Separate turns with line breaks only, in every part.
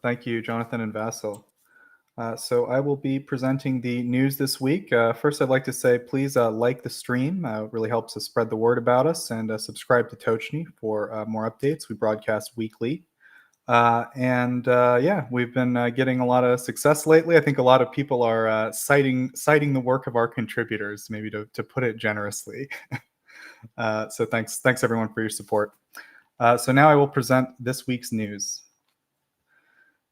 Thank you, Jonathan and Vasyl. So I will be presenting the news this week. First, I'd like to say please like the stream. It really helps us spread the word about us, and subscribe to Tochnyi for more updates. We broadcast weekly. Yeah, we've been getting a lot of success lately. I think a lot of people are citing the work of our contributors, maybe to put it generously. So thanks everyone for your support. So now I will present this week's news.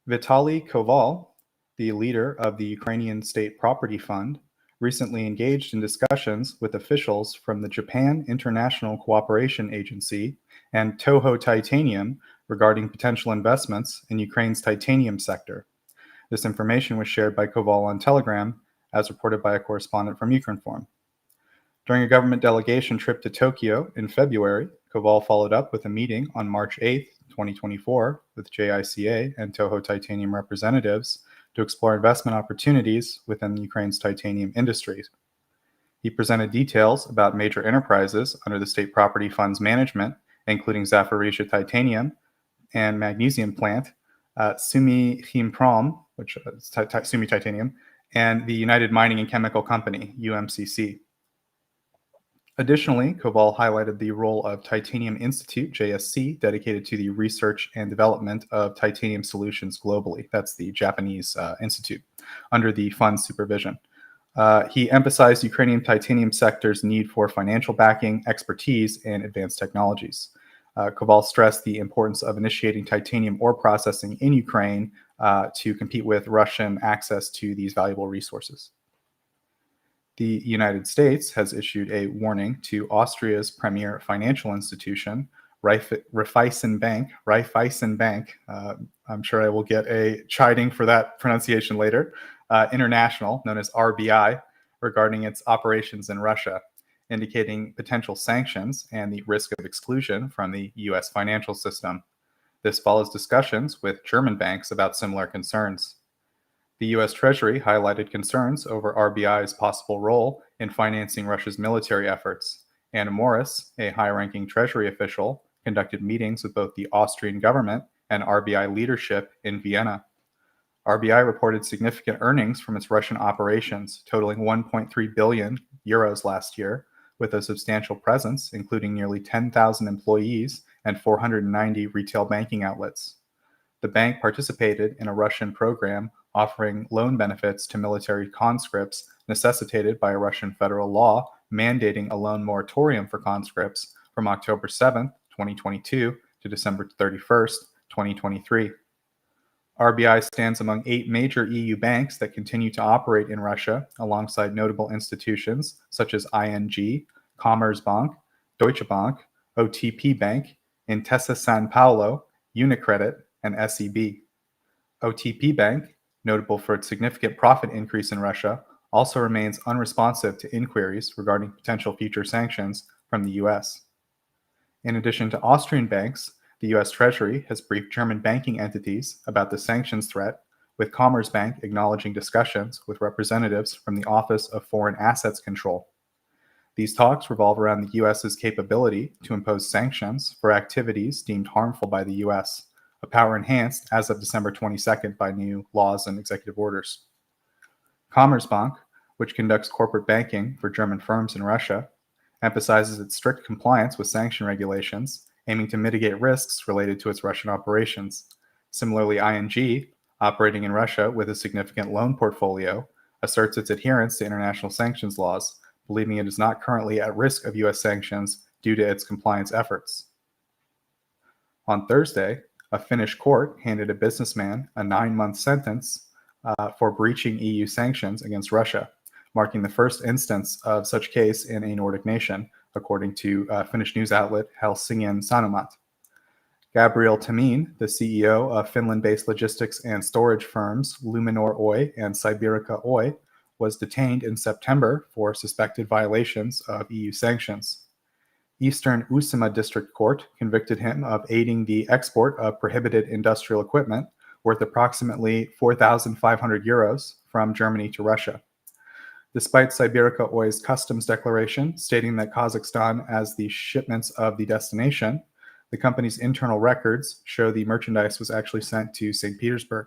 Vitaly Koval, the leader of the Ukrainian State Property Fund, recently engaged in discussions with officials from the Japan International Cooperation Agency and Toho Titanium regarding potential investments in Ukraine's titanium sector. This information was shared by Koval on Telegram, as reported by a correspondent from Ukrinform. During a government delegation trip to Tokyo in February, Koval followed up with a meeting on March 8, 2024, with JICA and Toho Titanium representatives to explore investment opportunities within Ukraine's titanium industries. He presented details about major enterprises under the State Property Fund's management, including Zaporizhzhia Titanium and magnesium plant, Sumy Chimprom, which is Sumy Titanium, and the United Mining and Chemical Company, UMCC. Additionally, Koval highlighted the role of Titanium Institute, JSC, dedicated to the research and development of titanium solutions globally. That's the Japanese institute, under the fund's supervision. He emphasized Ukrainian titanium sector's need for financial backing, expertise, and advanced technologies. Koval stressed the importance of initiating titanium ore processing in Ukraine to compete with Russian access to these valuable resources. The United States has issued a warning to Austria's premier financial institution, Raiffeisen Bank. I'm sure I will get a chiding for that pronunciation later. International, known as RBI, regarding its operations in Russia, indicating potential sanctions and the risk of exclusion from the U.S. financial system. This follows discussions with German banks about similar concerns. The U.S. Treasury highlighted concerns over RBI's possible role in financing Russia's military efforts. Anna Morris, a high-ranking Treasury official, conducted meetings with both the Austrian government and RBI leadership in Vienna. RBI reported significant earnings from its Russian operations, totaling 1.3 billion euros last year, with a substantial presence, including nearly 10,000 employees and 490 retail banking outlets. The bank participated in a Russian program offering loan benefits to military conscripts necessitated by a Russian federal law mandating a loan moratorium for conscripts from October 7, 2022 to December 31, 2023. RBI stands among 8 major EU banks that continue to operate in Russia, alongside notable institutions such as ING, Commerzbank, Deutsche Bank, OTP Bank, Intesa San Paolo, Unicredit, and SEB. OTP Bank, notable for its significant profit increase in Russia, also remains unresponsive to inquiries regarding potential future sanctions from the US. In addition to Austrian banks, the US Treasury has briefed German banking entities about the sanctions threat, with Commerzbank acknowledging discussions with representatives from the Office of Foreign Assets Control. These talks revolve around the US's capability to impose sanctions for activities deemed harmful by the US, a power enhanced as of December 22nd by new laws and executive orders. Commerzbank, which conducts corporate banking for German firms in Russia, emphasizes its strict compliance with sanction regulations, aiming to mitigate risks related to its Russian operations. Similarly, ING, operating in Russia with a significant loan portfolio, asserts its adherence to international sanctions laws, believing it is not currently at risk of US sanctions due to its compliance efforts. On Thursday, a Finnish court handed a businessman a 9-month sentence for breaching EU sanctions against Russia, marking the first instance of such case in a Nordic nation, according to Finnish news outlet Helsingin Sanomat. Gabriel Tamin, the CEO of Finland-based logistics and storage firms Luminor Oy and Sibirica Oy, was detained in September for suspected violations of EU sanctions. Eastern Uusimaa District Court convicted him of aiding the export of prohibited industrial equipment worth approximately 4,500 euros from Germany to Russia. Despite Sibirica Oy's customs declaration stating that Kazakhstan as the shipments of the destination, The company's internal records show the merchandise was actually sent to St. Petersburg.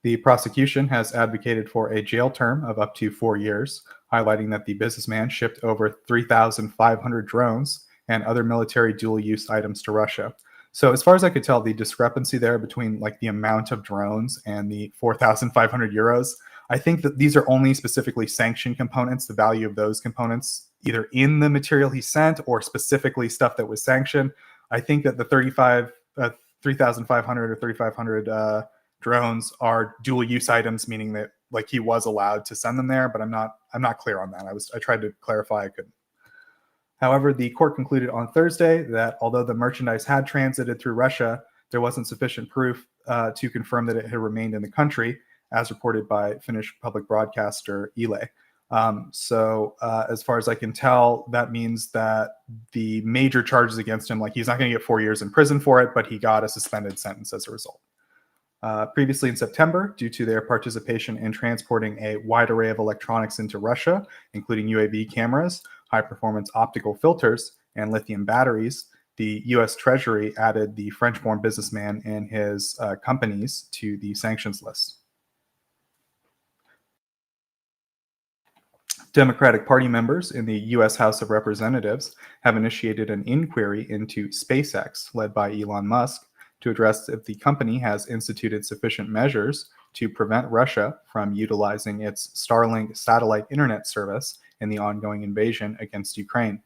The prosecution has advocated for a jail term of up to 4 years, highlighting that the businessman shipped over 3,500 drones and other military dual-use items to Russia. So as far as I could tell, the discrepancy there between like the amount of drones and the 4,500 euros, I think that these are only specifically sanctioned components, the value of those components, either in the material he sent or specifically stuff that was sanctioned. I think that the 3,500 or 3,500 drones are dual use items, meaning that like he was allowed to send them there, but I'm not clear on that. I tried to clarify, I couldn't. However, the court concluded on Thursday that although the merchandise had transited through Russia, there wasn't sufficient proof to confirm that it had remained in the country, as reported by Finnish public broadcaster Yle. As far as I can tell, that means that the major charges against him, like he's not going to get 4 years in prison for it, but he got a suspended sentence as a result. Previously in September, due to their participation in transporting a wide array of electronics into Russia, including UAV cameras, high-performance optical filters, and lithium batteries, the U.S. Treasury added the French-born businessman and his companies to the sanctions list. Democratic Party members in the U.S. House of Representatives have initiated an inquiry into SpaceX, led by Elon Musk, to address if the company has instituted sufficient measures to prevent Russia from utilizing its Starlink satellite internet service in the ongoing invasion against Ukraine.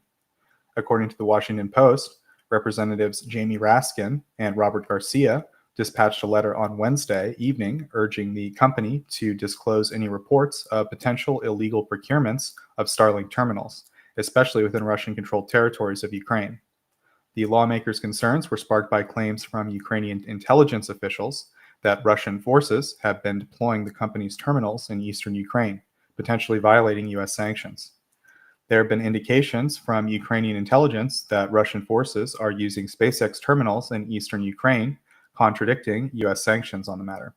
According to the Washington Post, Representatives Jamie Raskin and Robert Garcia dispatched a letter on Wednesday evening urging the company to disclose any reports of potential illegal procurements of Starlink terminals, especially within Russian-controlled territories of Ukraine. The lawmakers' concerns were sparked by claims from Ukrainian intelligence officials that Russian forces have been deploying the company's terminals in eastern Ukraine, potentially violating U.S. sanctions. There have been indications from Ukrainian intelligence that Russian forces are using SpaceX terminals in eastern Ukraine, contradicting U.S. sanctions on the matter.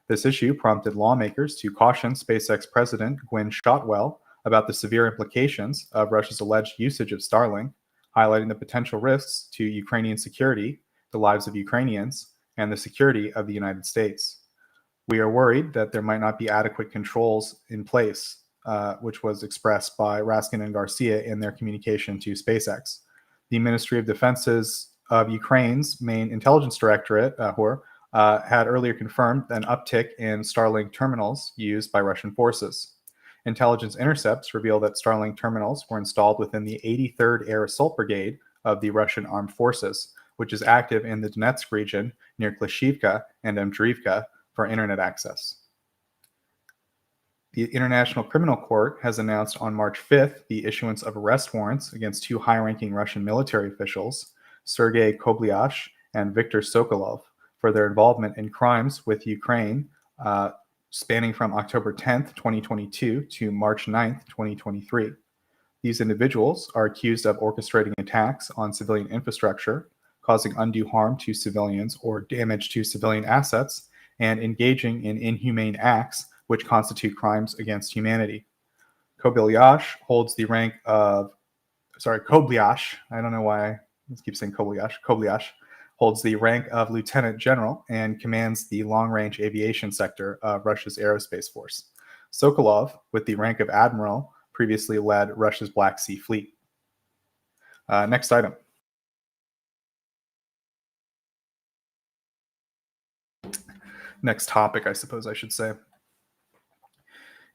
This issue prompted lawmakers to caution SpaceX President Gwynne Shotwell about the severe implications of Russia's alleged usage of Starlink, highlighting the potential risks to Ukrainian security, the lives of Ukrainians, and the security of the United States. We are worried that there might not be adequate controls in place, which was expressed by Raskin and Garcia in their communication to SpaceX. The Ministry of Defense's of Ukraine's main intelligence directorate, had earlier confirmed an uptick in Starlink terminals used by Russian forces. Intelligence intercepts reveal that Starlink terminals were installed within the 83rd Air Assault Brigade of the Russian Armed Forces, which is active in the Donetsk region near Klishivka and Andriivka for internet access. The International Criminal Court has announced on March 5th the issuance of arrest warrants against two high-ranking Russian military officials, Sergei Kobliash and Viktor Sokolov, for their involvement in crimes with Ukraine spanning from October 10th, 2022 to March 9th, 2023. These individuals are accused of orchestrating attacks on civilian infrastructure, causing undue harm to civilians or damage to civilian assets, and engaging in inhumane acts which constitute crimes against humanity. Kobliash holds the rank of, Kobliash, I don't know why I keep saying Kobliash holds the rank of lieutenant general and commands the long-range aviation sector of Russia's aerospace force. Sokolov, with the rank of admiral, previously led Russia's Black Sea Fleet. Next item. Next topic, I suppose I should say.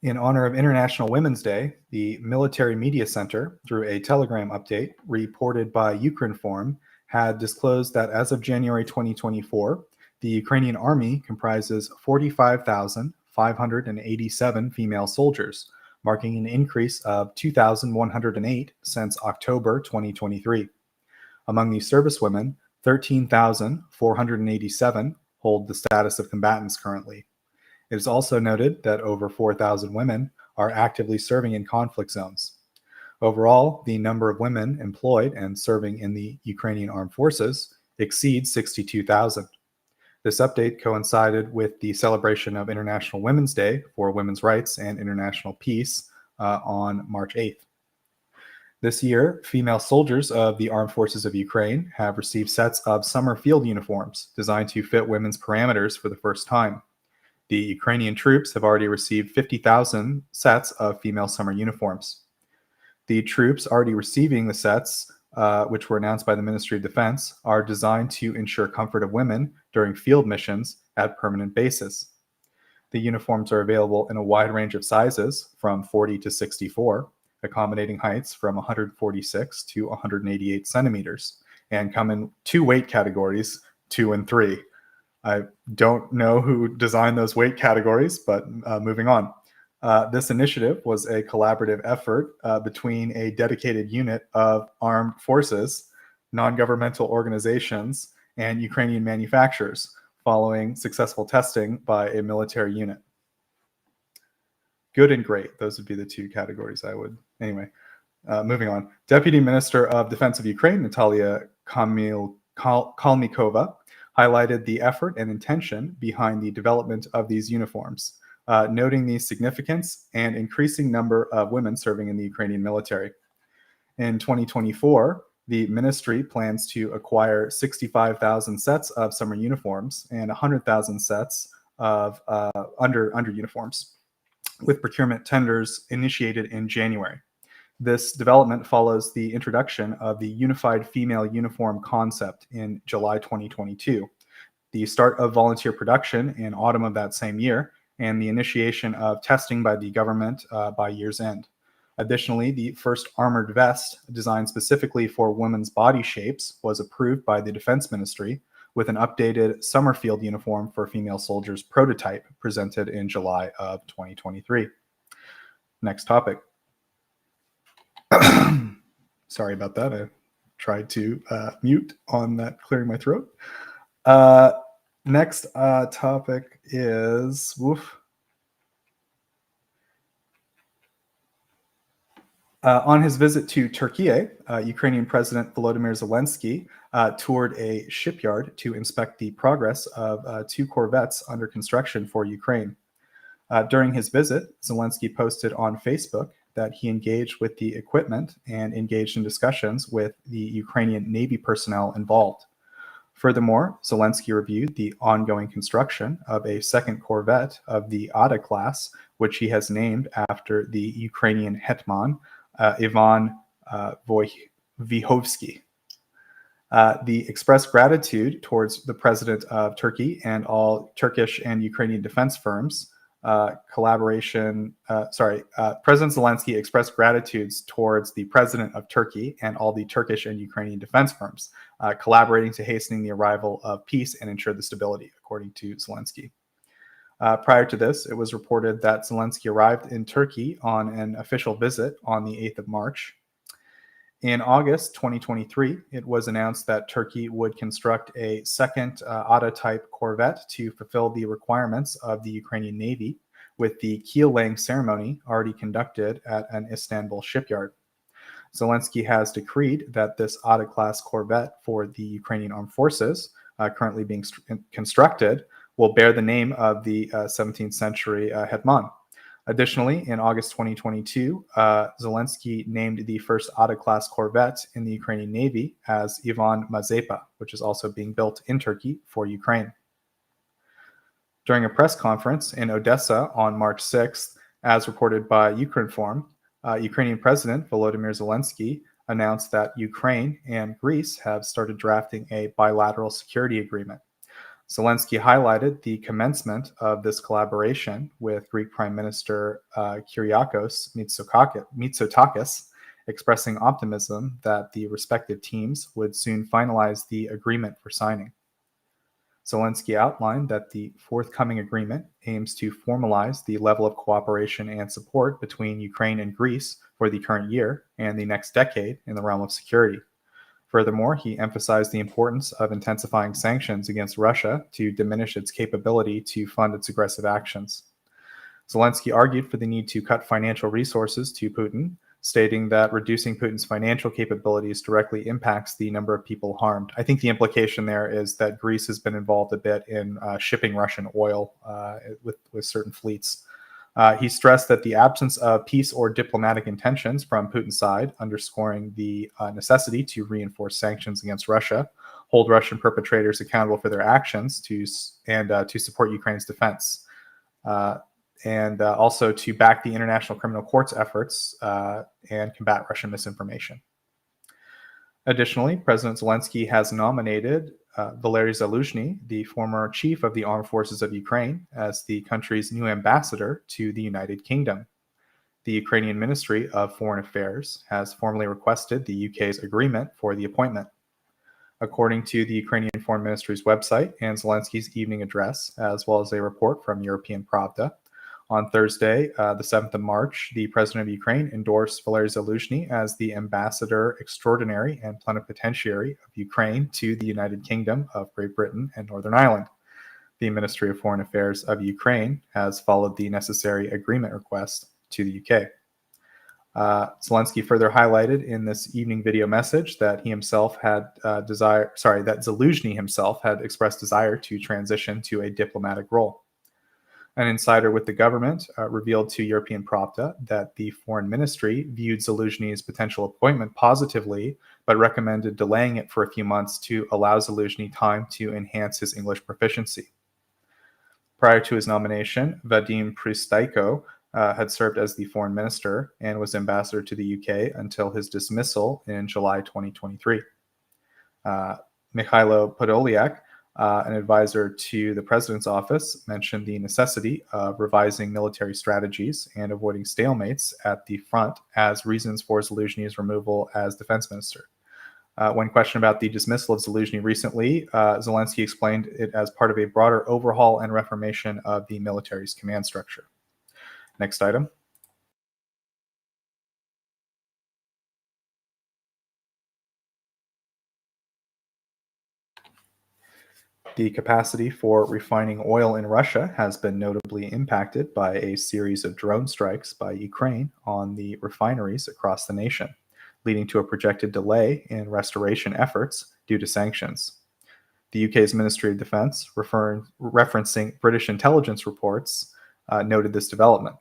In honor of International Women's Day, the Military Media Center, through a Telegram update reported by Ukrinform, had disclosed that as of January 2024, the Ukrainian army comprises 45,587 female soldiers, marking an increase of 2,108 since October 2023. Among these servicewomen, 13,487 hold the status of combatants currently. It is also noted that over 4,000 women are actively serving in conflict zones. Overall, the number of women employed and serving in the Ukrainian armed forces exceeds 62,000. This update coincided with the celebration of International Women's Day for women's rights and international peace on March 8th. This year, female soldiers of the Armed Forces of Ukraine have received sets of summer field uniforms designed to fit women's parameters for the first time. The Ukrainian troops have already received 50,000 sets of female summer uniforms. The troops already receiving the sets, which were announced by the Ministry of Defense, are designed to ensure comfort of women during field missions at permanent bases. The uniforms are available in a wide range of sizes from 40 to 64, accommodating heights from 146 to 188 centimeters, and come in two weight categories, 2 and 3. I don't know who designed those weight categories, but moving on. This initiative was a collaborative effort between a dedicated unit of armed forces, non-governmental organizations, and Ukrainian manufacturers, following successful testing by a military unit. Good and great. Those would be the two categories I would. Anyway, moving on. Deputy Minister of Defense of Ukraine, Natalia Kalmykova, highlighted the effort and intention behind the development of these uniforms, noting the significance and increasing number of women serving in the Ukrainian military. In 2024, the ministry plans to acquire 65,000 sets of summer uniforms and 100,000 sets of under uniforms, with procurement tenders initiated in January. This development follows the introduction of the unified female uniform concept in July 2022, the start of volunteer production in autumn of that same year, and the initiation of testing by the government by year's end. Additionally, the first armored vest designed specifically for women's body shapes was approved by the Defense Ministry, with an updated summer field uniform for female soldiers prototype presented in July of 2023. Next topic. Sorry about that. I tried to mute on that, clearing my throat. Next topic is on his visit to Turkey, Ukrainian President Volodymyr Zelensky toured a shipyard to inspect the progress of two corvettes under construction for Ukraine. During his visit, Zelensky posted on Facebook that he engaged with the equipment and engaged in discussions with the Ukrainian Navy personnel involved. Furthermore, Zelensky reviewed the ongoing construction of a second corvette of the Ada class, which he has named after the Ukrainian Hetman, Ivan Vyhovsky. The expressed gratitude towards the President of Turkey and all Turkish and Ukrainian defense firms. President Zelensky expressed gratitudes towards the President of Turkey and all the Turkish and Ukrainian defense firms, collaborating to hastening the arrival of peace and ensure the stability, according to Zelensky. Prior to this, it was reported that Zelensky arrived in Turkey on an official visit on the 8th of March. In August 2023, it was announced that Turkey would construct a second Ada-type corvette to fulfill the requirements of the Ukrainian Navy, with the keel-laying ceremony already conducted at an Istanbul shipyard. Zelensky has decreed that this Ada-class corvette for the Ukrainian Armed Forces, currently being constructed, will bear the name of the 17th century Hetman. Additionally, in August 2022, Zelensky named the first Ada-class corvette in the Ukrainian Navy as Ivan Mazepa, which is also being built in Turkey for Ukraine. During a press conference in Odessa on March 6th, as reported by Ukrinform, Ukrainian President Volodymyr Zelensky announced that Ukraine and Greece have started drafting a bilateral security agreement. Zelensky highlighted the commencement of this collaboration with Greek Prime Minister Kyriakos Mitsotakis, expressing optimism that the respective teams would soon finalize the agreement for signing. Zelensky outlined that the forthcoming agreement aims to formalize the level of cooperation and support between Ukraine and Greece for the current year and the next decade in the realm of security. Furthermore, he emphasized the importance of intensifying sanctions against Russia to diminish its capability to fund its aggressive actions. Zelensky argued for the need to cut financial resources to Putin, stating that reducing Putin's financial capabilities directly impacts the number of people harmed. I think the implication there is that Greece has been involved a bit in shipping Russian oil with certain fleets. He stressed that the absence of peace or diplomatic intentions from Putin's side, underscoring the necessity to reinforce sanctions against Russia, hold Russian perpetrators accountable for their actions, to support Ukraine's defense, and also to back the International Criminal Court's efforts and combat Russian misinformation. Additionally, President Zelensky has nominated Vasyl Zaluzhny, the former chief of the Armed Forces of Ukraine, as the country's new ambassador to the United Kingdom. The Ukrainian Ministry of Foreign Affairs has formally requested the UK's agreement for the appointment. According to the Ukrainian Foreign Ministry's website and Zelensky's evening address, as well as a report from European Pravda, on Thursday, the 7th of March, the President of Ukraine endorsed Vasyl Zaluzhny as the Ambassador Extraordinary and Plenipotentiary of Ukraine to the United Kingdom of Great Britain and Northern Ireland. The Ministry of Foreign Affairs of Ukraine has followed the necessary agreement request to the UK. Zelensky further highlighted in this evening video message that Zaluzhny himself had expressed desire to transition to a diplomatic role. An insider with the government revealed to European Pravda that the foreign ministry viewed Zaluzhny's potential appointment positively, but recommended delaying it for a few months to allow Zaluzhny time to enhance his English proficiency. Prior to his nomination, Vadim Prystaiko had served as the foreign minister and was ambassador to the UK until his dismissal in July 2023. Mikhailo Podolyak, an advisor to the president's office, mentioned the necessity of revising military strategies and avoiding stalemates at the front as reasons for Zaluzhny's removal as defense minister. When questioned about the dismissal of Zaluzhny recently, Zelensky explained it as part of a broader overhaul and reformation of the military's command structure. Next item. The capacity for refining oil in Russia has been notably impacted by a series of drone strikes by Ukraine on the refineries across the nation, leading to a projected delay in restoration efforts due to sanctions. The UK's Ministry of Defence, referencing British intelligence reports, noted this development.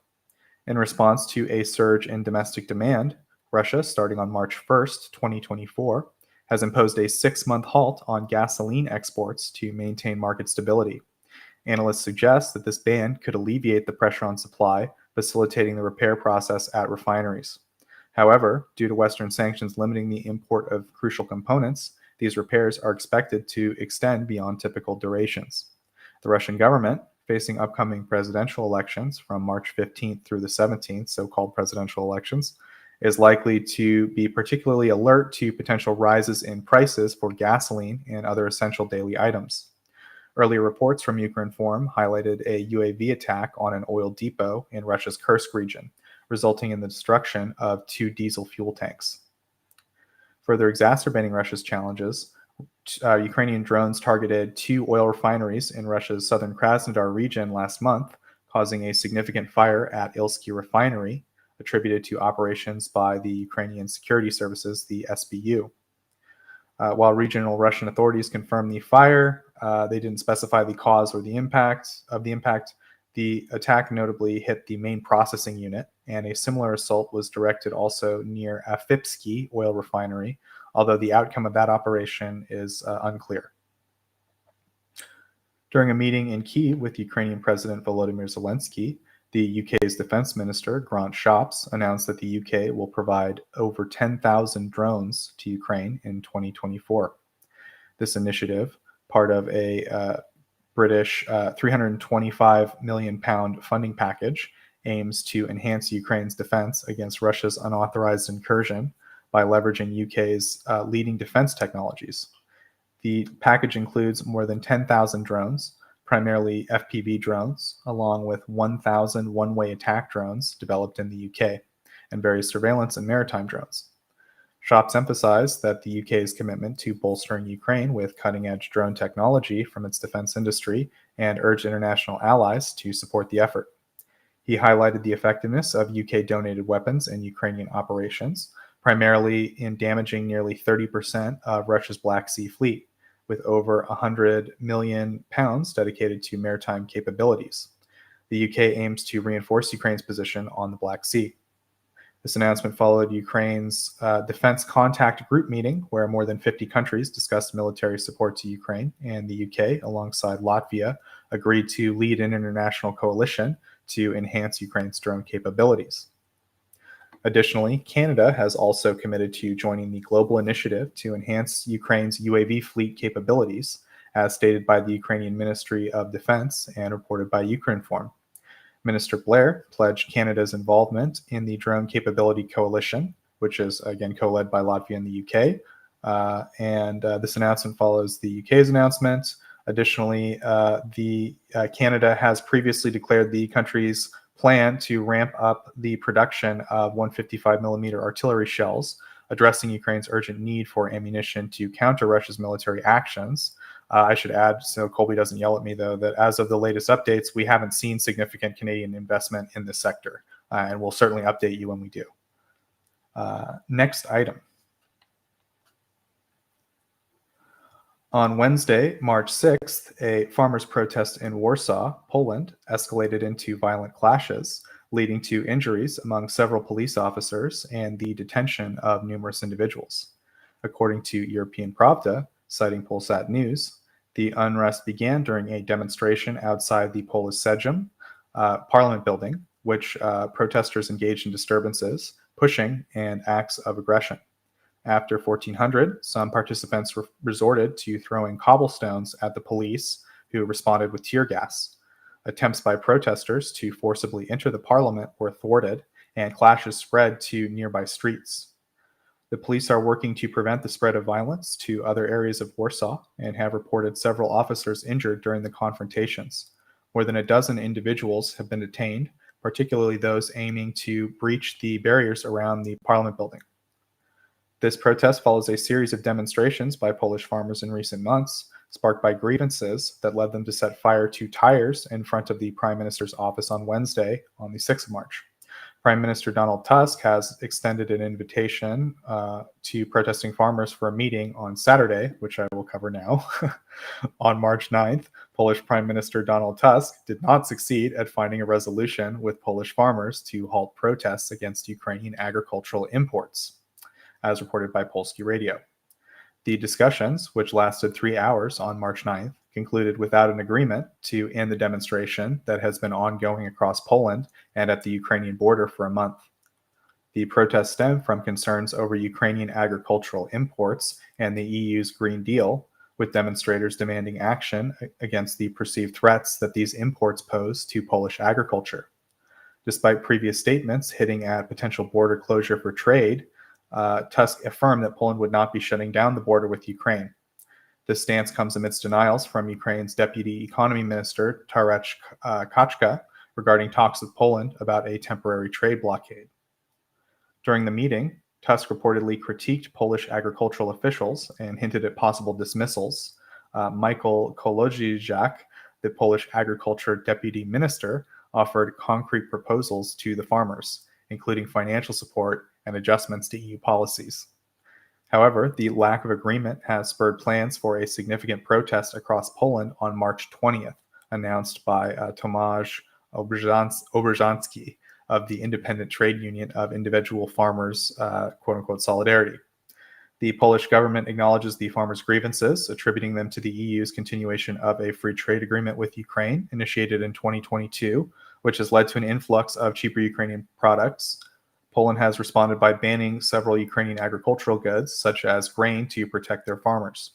In response to a surge in domestic demand, Russia, starting on March 1st, 2024, has imposed a 6-month halt on gasoline exports to maintain market stability. Analysts suggest that this ban could alleviate the pressure on supply, facilitating the repair process at refineries. However, due to Western sanctions limiting the import of crucial components, these repairs are expected to extend beyond typical durations. The Russian government, facing upcoming presidential elections from March 15th through the 17th, so-called presidential elections, is likely to be particularly alert to potential rises in prices for gasoline and other essential daily items. Earlier reports from Ukrinform highlighted a UAV attack on an oil depot in Russia's Kursk region, resulting in the destruction of 2 diesel fuel tanks. Further exacerbating Russia's challenges, Ukrainian drones targeted 2 oil refineries in Russia's southern Krasnodar region last month, causing a significant fire at Ilsky refinery, attributed to operations by the Ukrainian Security Services, the SBU. While regional Russian authorities confirmed the fire, they didn't specify the cause or the impact of the impact. The attack notably hit the main processing unit, and a similar assault was directed also near Afipsky oil refinery, although the outcome of that operation is unclear. During a meeting in Kyiv with Ukrainian President Volodymyr Zelensky, the UK's Defense Minister, Grant Shapps, announced that the UK will provide over 10,000 drones to Ukraine in 2024. This initiative, part of a British £325 million funding package, aims to enhance Ukraine's defense against Russia's unauthorized incursion by leveraging UK's leading defense technologies. The package includes more than 10,000 drones, primarily FPV drones, along with 1,000 one-way attack drones developed in the UK, and various surveillance and maritime drones. Shapps emphasized that the UK's commitment to bolstering Ukraine with cutting-edge drone technology from its defense industry and urged international allies to support the effort. He highlighted the effectiveness of UK-donated weapons in Ukrainian operations, primarily in damaging nearly 30% of Russia's Black Sea Fleet, with over £100 million dedicated to maritime capabilities. The UK aims to reinforce Ukraine's position on the Black Sea. This announcement followed Ukraine's Defense Contact Group meeting, where more than 50 countries discussed military support to Ukraine, and the UK, alongside Latvia, agreed to lead an international coalition to enhance Ukraine's drone capabilities. Additionally, Canada has also committed to joining the global initiative to enhance Ukraine's UAV fleet capabilities, as stated by the Ukrainian Ministry of Defense and reported by Ukrinform. Minister Blair pledged Canada's involvement in the Drone Capability Coalition, which is again co-led by Latvia and the UK. This announcement follows the UK's announcement. Additionally, Canada has previously declared the country's plan to ramp up the production of 155 millimeter artillery shells, addressing Ukraine's urgent need for ammunition to counter Russia's military actions. I should add, so Colby doesn't yell at me, though, that as of the latest updates, we haven't seen significant Canadian investment in this sector, and we'll certainly update you when we do. Next item. On Wednesday, March 6th, a farmers' protest in Warsaw, Poland, escalated into violent clashes, leading to injuries among several police officers and the detention of numerous individuals. According to European Pravda, citing Polsat News, the unrest began during a demonstration outside the Polish Sejm parliament building, which protesters engaged in disturbances, pushing, and acts of aggression. After 1400, some participants resorted to throwing cobblestones at the police, who responded with tear gas. Attempts by protesters to forcibly enter the parliament were thwarted, and clashes spread to nearby streets. The police are working to prevent the spread of violence to other areas of Warsaw and have reported several officers injured during the confrontations. More than a dozen individuals have been detained, particularly those aiming to breach the barriers around the parliament building. This protest follows a series of demonstrations by Polish farmers in recent months, sparked by grievances that led them to set fire to tires in front of the Prime Minister's office on Wednesday, on the 6th of March. Prime Minister Donald Tusk has extended an invitation to protesting farmers for a meeting on Saturday, which I will cover now. On March 9th, Polish Prime Minister Donald Tusk did not succeed at finding a resolution with Polish farmers to halt protests against Ukrainian agricultural imports, as reported by Polski Radio. The discussions, which lasted 3 hours on March 9th, concluded without an agreement to end the demonstration that has been ongoing across Poland and at the Ukrainian border for a month. The protests stem from concerns over Ukrainian agricultural imports and the EU's Green Deal, with demonstrators demanding action against the perceived threats that these imports pose to Polish agriculture. Despite previous statements hinting at potential border closure for trade, Tusk affirmed that Poland would not be shutting down the border with Ukraine. This stance comes amidst denials from Ukraine's Deputy Economy Minister Taras Kachka regarding talks with Poland about a temporary trade blockade. During the meeting, Tusk reportedly critiqued Polish agricultural officials and hinted at possible dismissals. Michael Kolodziejczak, the Polish Agriculture Deputy Minister, offered concrete proposals to the farmers, including financial support and adjustments to EU policies. However, the lack of agreement has spurred plans for a significant protest across Poland on March 20th, announced by Tomasz Oberżanski of the Independent Trade Union of Individual Farmers, quote-unquote, Solidarity. The Polish government acknowledges the farmers' grievances, attributing them to the EU's continuation of a free trade agreement with Ukraine, initiated in 2022, which has led to an influx of cheaper Ukrainian products. Poland has responded by banning several Ukrainian agricultural goods, such as grain, to protect their farmers.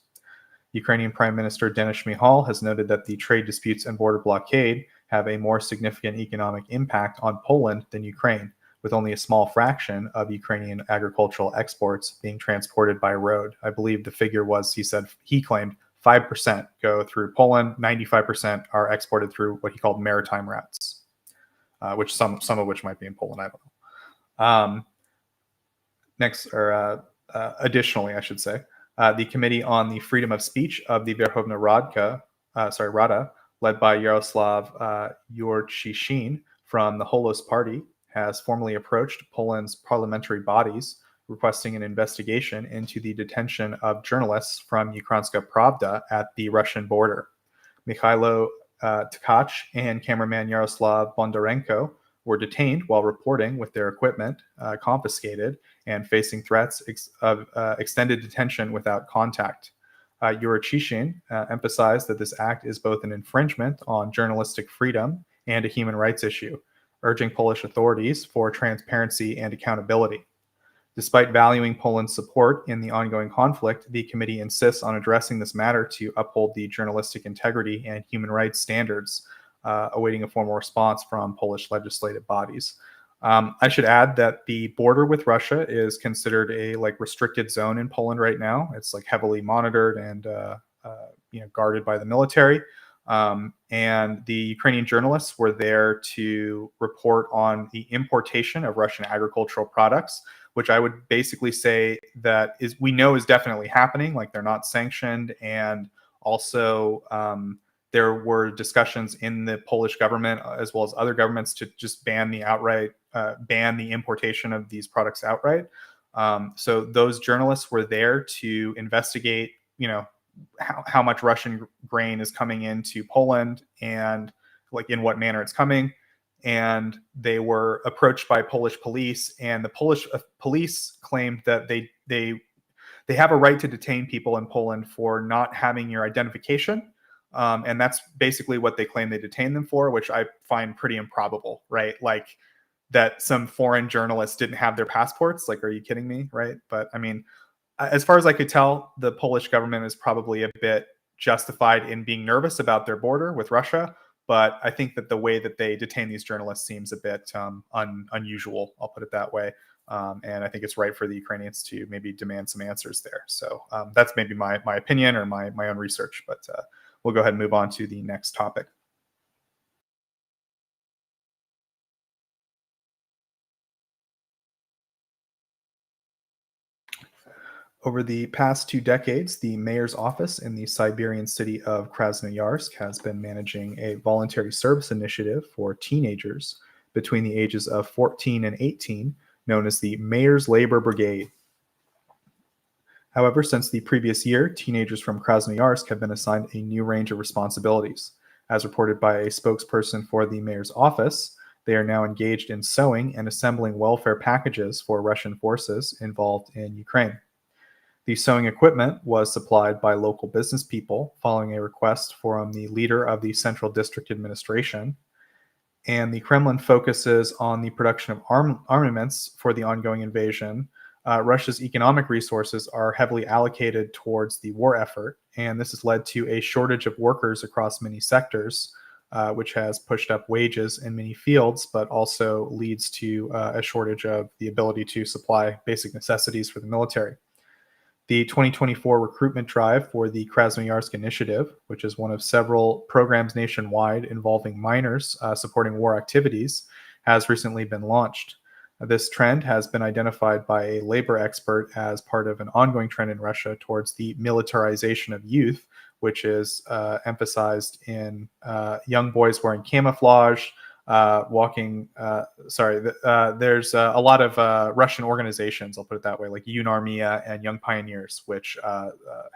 Ukrainian Prime Minister Denis Shmyhal has noted that the trade disputes and border blockade have a more significant economic impact on Poland than Ukraine, with only a small fraction of Ukrainian agricultural exports being transported by road. I believe the figure was, he claimed 5% go through Poland, 95% are exported through what he called maritime routes, which some of which might be in Poland, I don't know. Additionally, I should say, the Committee on the Freedom of Speech of the Verkhovna Rada, led by Yaroslav Yurchyshin from the Holos Party, has formally approached Poland's parliamentary bodies, requesting an investigation into the detention of journalists from Ukrainska Pravda at the Russian border. Mikhailo Tkach and cameraman Yaroslav Bondarenko were detained while reporting with their equipment confiscated and facing threats of extended detention without contact. Yurichishin emphasized that this act is both an infringement on journalistic freedom and a human rights issue, urging Polish authorities for transparency and accountability. Despite valuing Poland's support in the ongoing conflict, the committee insists on addressing this matter to uphold the journalistic integrity and human rights standards, awaiting a formal response from Polish legislative bodies. I should add that the border with Russia is considered a restricted zone in Poland right now. It's heavily monitored and guarded by the military. And the Ukrainian journalists were there to report on the importation of Russian agricultural products, which I would basically say that we know is definitely happening. They're not sanctioned, and also there were discussions in the Polish government as well as other governments to just ban the importation of these products outright. So those journalists were there to investigate, how much Russian grain is coming into Poland and in what manner it's coming. And they were approached by Polish police, and the Polish police claimed that they have a right to detain people in Poland for not having your identification. And that's basically what they claim they detained them for, which I find pretty improbable, right? That some foreign journalists didn't have their passports. Are you kidding me, right? But I mean, as far as I could tell, the Polish government is probably a bit justified in being nervous about their border with Russia. But I think that the way that they detain these journalists seems a bit unusual. I'll put it that way. And I think it's right for the Ukrainians to maybe demand some answers there. So that's maybe my opinion or my own research. But we'll go ahead and move on to the next topic. Over the past 2 decades, the mayor's office in the Siberian city of Krasnoyarsk has been managing a voluntary service initiative for teenagers between the ages of 14 and 18, known as the Mayor's Labor Brigade. However, since the previous year, teenagers from Krasnoyarsk have been assigned a new range of responsibilities. As reported by a spokesperson for the mayor's office, they are now engaged in sewing and assembling welfare packages for Russian forces involved in Ukraine. The sewing equipment was supplied by local business people following a request from the leader of the Central District Administration. And the Kremlin focuses on the production of armaments for the ongoing invasion. Russia's economic resources are heavily allocated towards the war effort, and this has led to a shortage of workers across many sectors, which has pushed up wages in many fields, but also leads to a shortage of the ability to supply basic necessities for the military. The 2024 recruitment drive for the Krasnoyarsk Initiative, which is one of several programs nationwide involving minors supporting war activities, has recently been launched. This trend has been identified by a labor expert as part of an ongoing trend in Russia towards the militarization of youth, which is emphasized in young boys wearing camouflage, there's a lot of Russian organizations, I'll put it that way, like Unarmia and Young Pioneers, which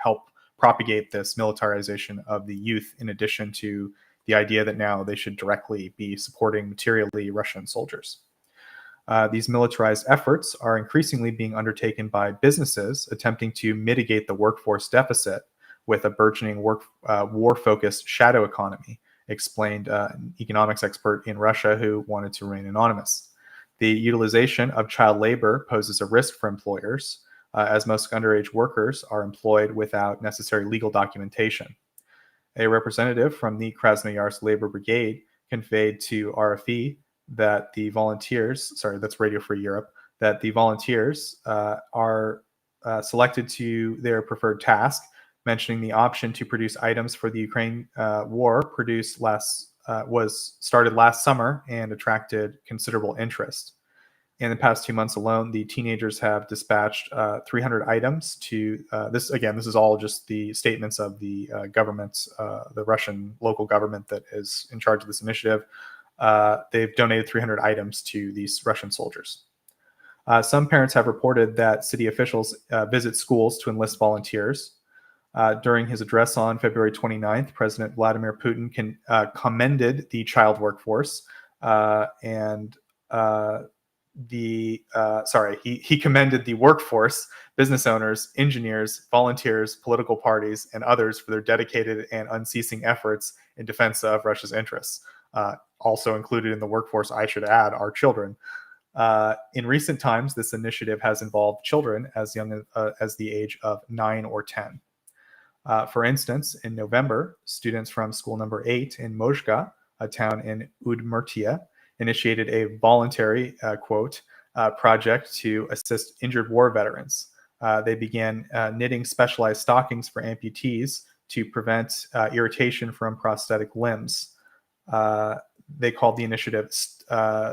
help propagate this militarization of the youth, in addition to the idea that now they should directly be supporting materially Russian soldiers. These militarized efforts are increasingly being undertaken by businesses attempting to mitigate the workforce deficit with a burgeoning war-focused shadow economy, explained an economics expert in Russia who wanted to remain anonymous. The utilization of child labor poses a risk for employers, as most underage workers are employed without necessary legal documentation. A representative from the Krasnoyarsk Labor Brigade conveyed to RFE that the volunteers, that's Radio Free Europe, that the volunteers are selected to their preferred task, mentioning the option to produce items for the Ukraine war was started last summer and attracted considerable interest. In the past 2 months alone, the teenagers have dispatched 300 items to this. Again, this is all just the statements of the governments, the Russian local government that is in charge of this initiative. They've donated 300 items to these Russian soldiers. Some parents have reported that city officials visit schools to enlist volunteers. During his address on February 29th, President Vladimir Putin commended the child workforce and he commended the workforce, business owners, engineers, volunteers, political parties, and others for their dedicated and unceasing efforts in defense of Russia's interests. Also included in the workforce, I should add, are children. In recent times, this initiative has involved children as young as the age of 9 or 10. For instance, in November, students from school number 8 in Mozhga, a town in Udmurtia, initiated a voluntary, project to assist injured war veterans. They began knitting specialized stockings for amputees to prevent irritation from prosthetic limbs. They called the initiative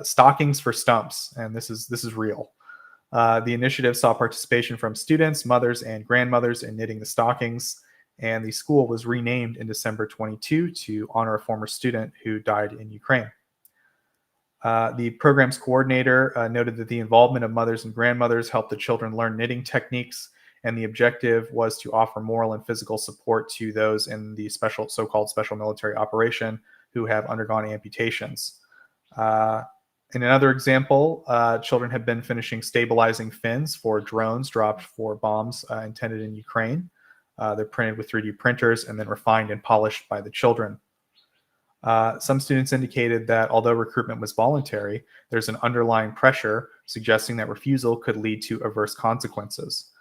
Stockings for Stumps, and this is real. The initiative saw participation from students, mothers, and grandmothers in knitting the stockings, and the school was renamed in December 22 to honor a former student who died in Ukraine. The program's coordinator noted that the involvement of mothers and grandmothers helped the children learn knitting techniques, and the objective was to offer moral and physical support to those in the so-called special military operation who have undergone amputations. In another example, children have been finishing stabilizing fins for drones dropped for bombs intended in Ukraine. They're printed with 3D printers and then refined and polished by the children. Some students indicated that although recruitment was voluntary, there's an underlying pressure suggesting that refusal could lead to adverse consequences.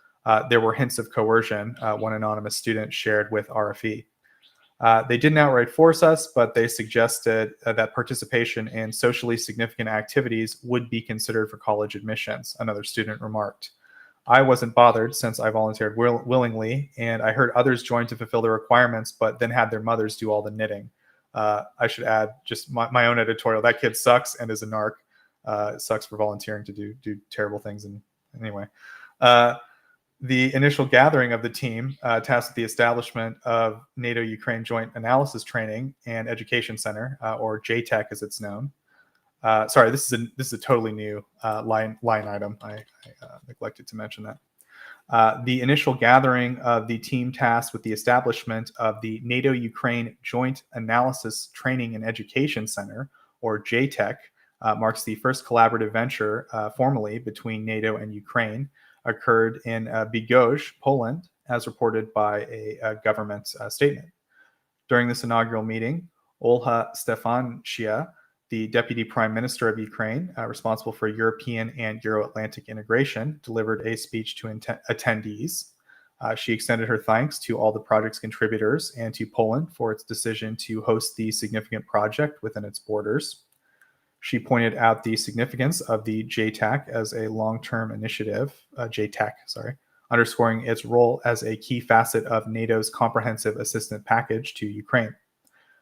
There were hints of coercion, one anonymous student shared with RFE. They didn't outright force us, but they suggested that participation in socially significant activities would be considered for college admissions, another student remarked. I wasn't bothered since I volunteered willingly, and I heard others join to fulfill the requirements, but then had their mothers do all the knitting. I should add just my own editorial. That kid sucks and is a narc. Sucks for volunteering to do terrible things. And anyway, the initial gathering of the team tasked with the establishment of NATO-Ukraine Joint Analysis Training and Education Center, or JTEC as it's known. Sorry, this is a totally new line item. I neglected to mention that. The initial gathering of the team tasked with the establishment of the NATO-Ukraine Joint Analysis Training and Education Center, or JTEC, marks the first collaborative venture formally between NATO and Ukraine, occurred in Bydgoszcz, Poland, as reported by a government statement. During this inaugural meeting, Olha Stefancia, the Deputy Prime Minister of Ukraine, responsible for European and Euro-Atlantic integration, delivered a speech to attendees. She extended her thanks to all the project's contributors and to Poland for its decision to host the significant project within its borders. She pointed out the significance of the JTAC as a long-term initiative, underscoring its role as a key facet of NATO's comprehensive assistance package to Ukraine.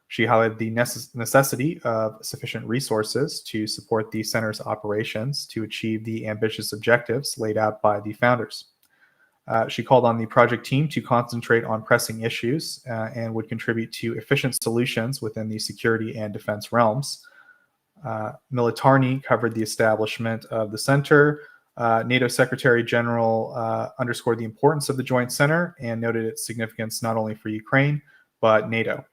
She highlighted the necessity of sufficient resources to support the center's operations to achieve the ambitious objectives laid out by the founders. She called on the project team to concentrate on pressing issues and would contribute to efficient solutions within the security and defense realms. Militarny covered the establishment of the center. NATO Secretary General underscored the importance of the Joint Center and noted its significance not only for Ukraine, but NATO.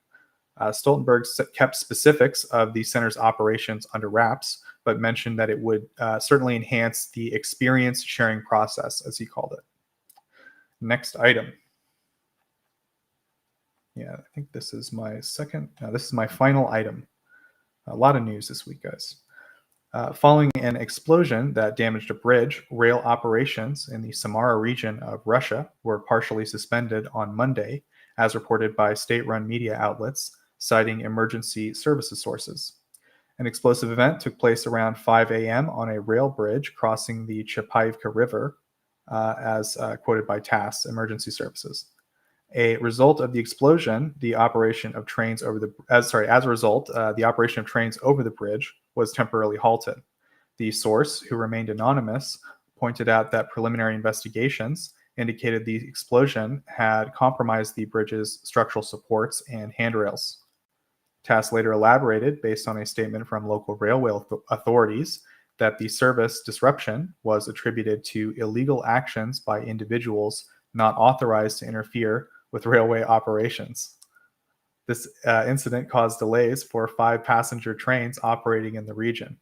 Stoltenberg kept specifics of the center's operations under wraps, but mentioned that it would certainly enhance the experience sharing process, as he called it. Next item. Yeah, I think this is my this is my final item. A lot of news this week, guys. Following an explosion that damaged a bridge, rail operations in the Samara region of Russia were partially suspended on Monday, as reported by state-run media outlets, citing emergency services sources. An explosive event took place around 5 a.m. on a rail bridge crossing the Chapayivka River, as quoted by TASS Emergency Services. A result of the explosion, the operation of trains over the operation of trains over the bridge was temporarily halted. The source, who remained anonymous, pointed out that preliminary investigations indicated the explosion had compromised the bridge's structural supports and handrails. TASS later elaborated, based on a statement from local railway authorities, that the service disruption was attributed to illegal actions by individuals not authorized to interfere with railway operations. This incident caused delays for 5 passenger trains operating in the region.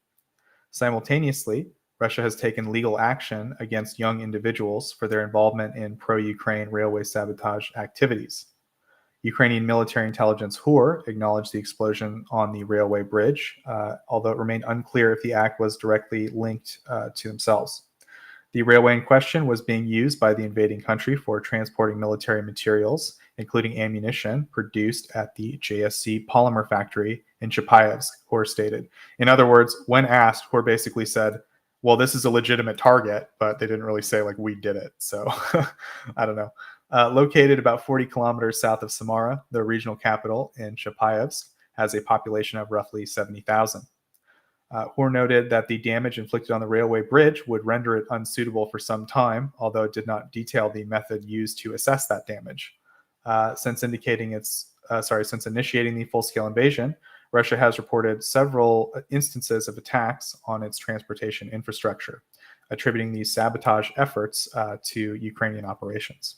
Simultaneously, Russia has taken legal action against young individuals for their involvement in pro-Ukraine railway sabotage activities. Ukrainian military intelligence HUR acknowledged the explosion on the railway bridge, although it remained unclear if the act was directly linked to themselves. The railway in question was being used by the invading country for transporting military materials, including ammunition produced at the JSC polymer factory in Chapayevsk, HUR stated. In other words, when asked, HUR basically said, well, this is a legitimate target, but they didn't really say, like, we did it. So I don't know. Located about 40 kilometers south of Samara, the regional capital in Chapayevsk, has a population of roughly 70,000. HUR noted that the damage inflicted on the railway bridge would render it unsuitable for some time, although it did not detail the method used to assess that damage. Since initiating the full-scale invasion, Russia has reported several instances of attacks on its transportation infrastructure, attributing these sabotage efforts to Ukrainian operations.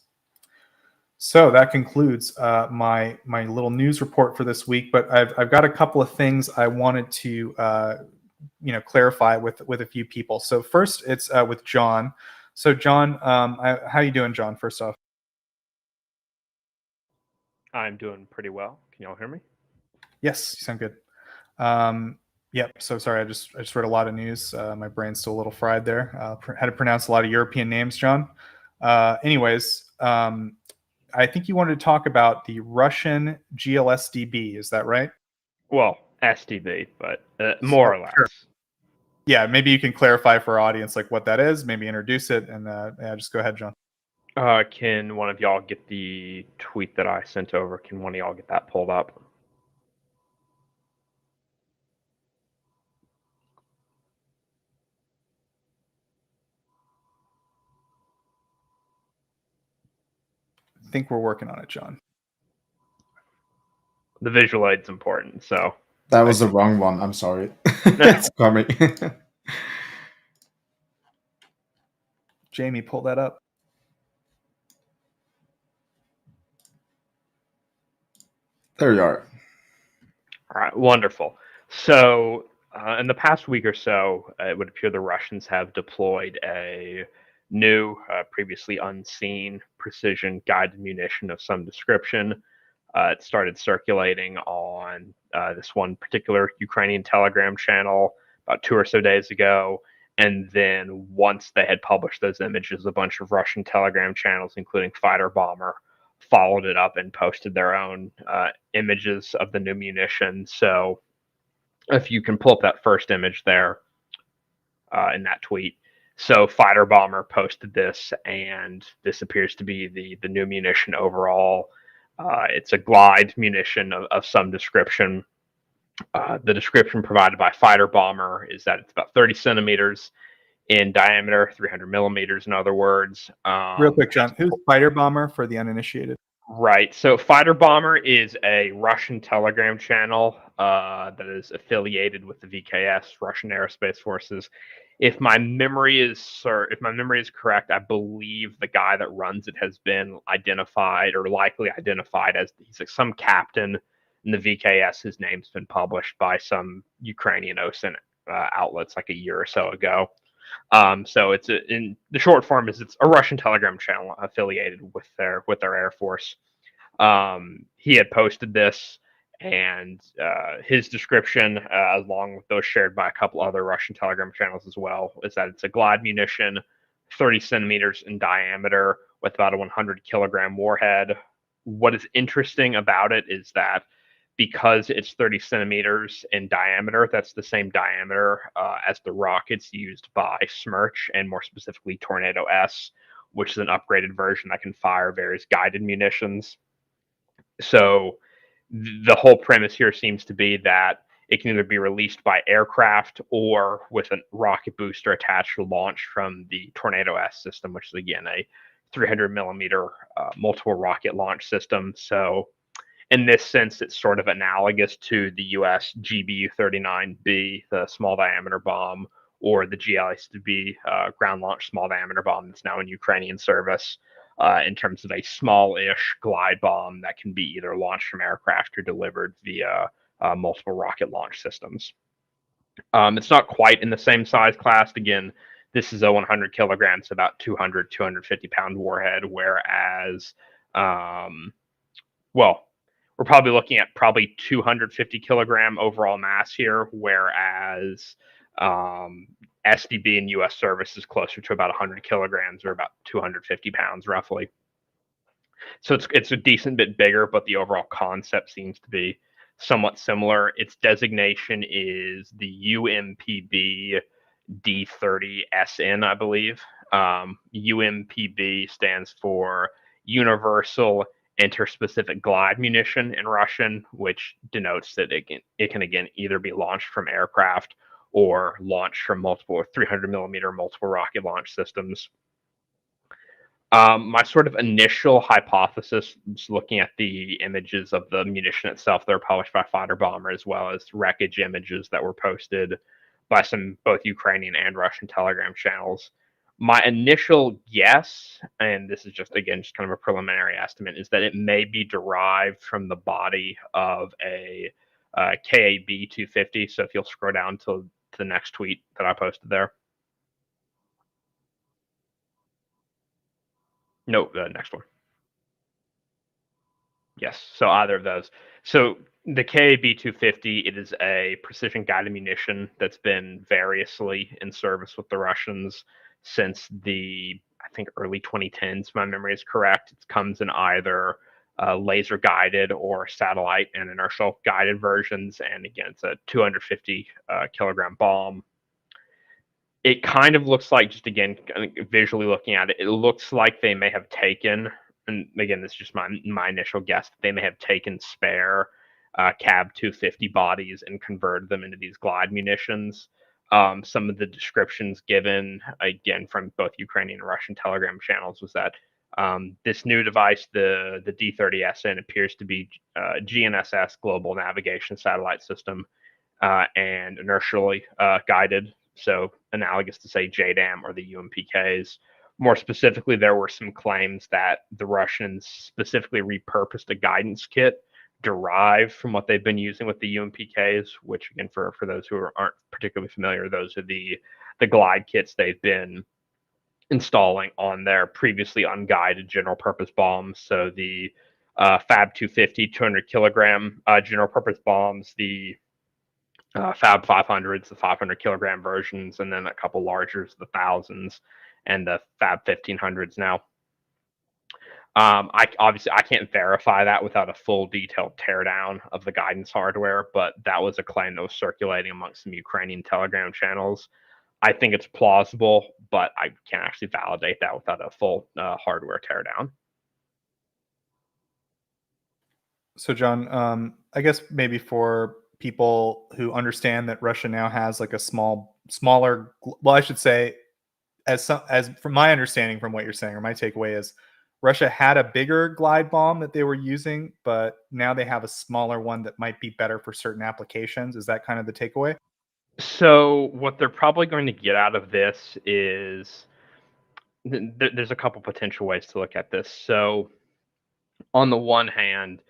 So that concludes my little news report for this week. But I've got a couple of things I wanted to clarify with a few people. So first, it's with John. So John, how you doing, John? First off,
I'm doing pretty well. Can y'all hear me?
Yes, you sound good. Yep. So sorry, I just read a lot of news. My brain's still a little fried there. Had to pronounce a lot of European names, John. Anyways, I think you wanted to talk about the Russian GLSDB. Is that right?
Well, SDB, but more or less.
Sure. Yeah, maybe you can clarify for our audience like what that is. Maybe introduce it, and just go ahead, John.
Can one of y'all get the tweet that I sent over? Can one of y'all get that pulled up?
I think we're working on it, John.
The visual aid's important, so.
That was the wrong one. I'm sorry. It's coming.
Jamie, pull that up.
There you are.
All right, wonderful. So, in the past week or so, it would appear the Russians have deployed a new, previously unseen precision guided munition of some description. It started circulating on this one particular Ukrainian Telegram channel about 2 or so days ago. And then once they had published those images, a bunch of Russian Telegram channels, including Fighter Bomber, followed it up and posted their own images of the new munition. So if you can pull up that first image there in that tweet. So Fighter Bomber posted this, and this appears to be the new munition overall. It's a glide munition of some description. The description provided by Fighter Bomber is that it's about 30 centimeters in diameter, 300 millimeters, in other words.
Real quick, John, who's Fighter Bomber for the uninitiated?
Right. So Fighter Bomber is a Russian Telegram channel that is affiliated with the VKS, Russian Aerospace Forces. If my memory is correct, I believe the guy that runs it has been identified or likely identified as he's like some captain in the VKS. His name's been published by some Ukrainian OSINT outlets like a year or so ago. So in the short form is it's a Russian Telegram channel affiliated with their Air Force. He had posted this, and his description, along with those shared by a couple other Russian Telegram channels as well, is that it's a glide munition, 30 centimeters in diameter, with about a 100 kilogram warhead. What is interesting about it is that because it's 30 centimeters in diameter, that's the same diameter as the rockets used by Smerch, and more specifically Tornado S, which is an upgraded version that can fire various guided munitions. So the whole premise here seems to be that it can either be released by aircraft or with a rocket booster attached to launch from the Tornado S system, which is again a 300 millimeter multiple rocket launch system. So in this sense, it's sort of analogous to the US GBU-39B, the small diameter bomb, or the GLSDB ground launch small diameter bomb that's now in Ukrainian service. in terms of a small-ish glide bomb that can be either launched from aircraft or delivered via multiple rocket launch systems. It's not quite in the same size class. Again, this is a 100 kilograms, about 250 pound warhead, whereas, well, we're probably looking at 250 kilogram overall mass here, whereas SDB in U.S. service is closer to about 100 kilograms, or about 250 pounds roughly. So it's a decent bit bigger, but the overall concept seems to be somewhat similar. Its designation is the UMPB D30SN, I believe. UMPB stands for Universal Interspecific Glide Munition in Russian, which denotes that it can again either be launched from aircraft or launched from multiple 300 millimeter multiple rocket launch systems. My sort of initial hypothesis, just looking at the images of the munition itself that were published by Fighter Bomber, as well as wreckage images that were posted by some both Ukrainian and Russian Telegram channels. My initial guess, and this is just kind of a preliminary estimate, is that it may be derived from the body of a KAB 250. So if you'll scroll down to the next tweet that I posted there. No, the next one. Yes, so either of those. So the KAB 250, it is a precision guided munition that's been variously in service with the Russians since the, I think, early 2010s, if my memory is correct. It comes in either laser guided or satellite and inertial guided versions. And again, it's a 250 kilogram bomb. It kind of looks like, just again, visually looking at it, it looks like they may have taken, and again, this is just my initial guess, that they may have taken spare CAB 250 bodies and converted them into these glide munitions. Some of the descriptions given, again, from both Ukrainian and Russian Telegram channels, was that this new device, the D30SN, appears to be GNSS, Global Navigation Satellite System, and inertially guided. So analogous to, say, JDAM or the UMPKs. More specifically, there were some claims that the Russians specifically repurposed a guidance kit derived from what they've been using with the UMPKs, which, again, for those who aren't particularly familiar, those are the glide kits they've been installing on their previously unguided general purpose bombs. So the FAB 250, 200 kilogram general purpose bombs, the Fab 500s, the 500 kilogram versions, and then a couple largers, the thousands, and the Fab 1500s now. I can't verify that without a full detailed teardown of the guidance hardware, but that was a claim that was circulating amongst some Ukrainian Telegram channels. I think it's plausible, but I can't actually validate that without a full hardware teardown.
So, John, I guess maybe for people who understand that Russia now has like a smaller, well, I should say, as from my understanding from what you're saying, or my takeaway is, Russia had a bigger glide bomb that they were using, but now they have a smaller one that might be better for certain applications. Is that kind of the takeaway?
So what they're probably going to get out of this is there's a couple potential ways to look at this. So on the one hand,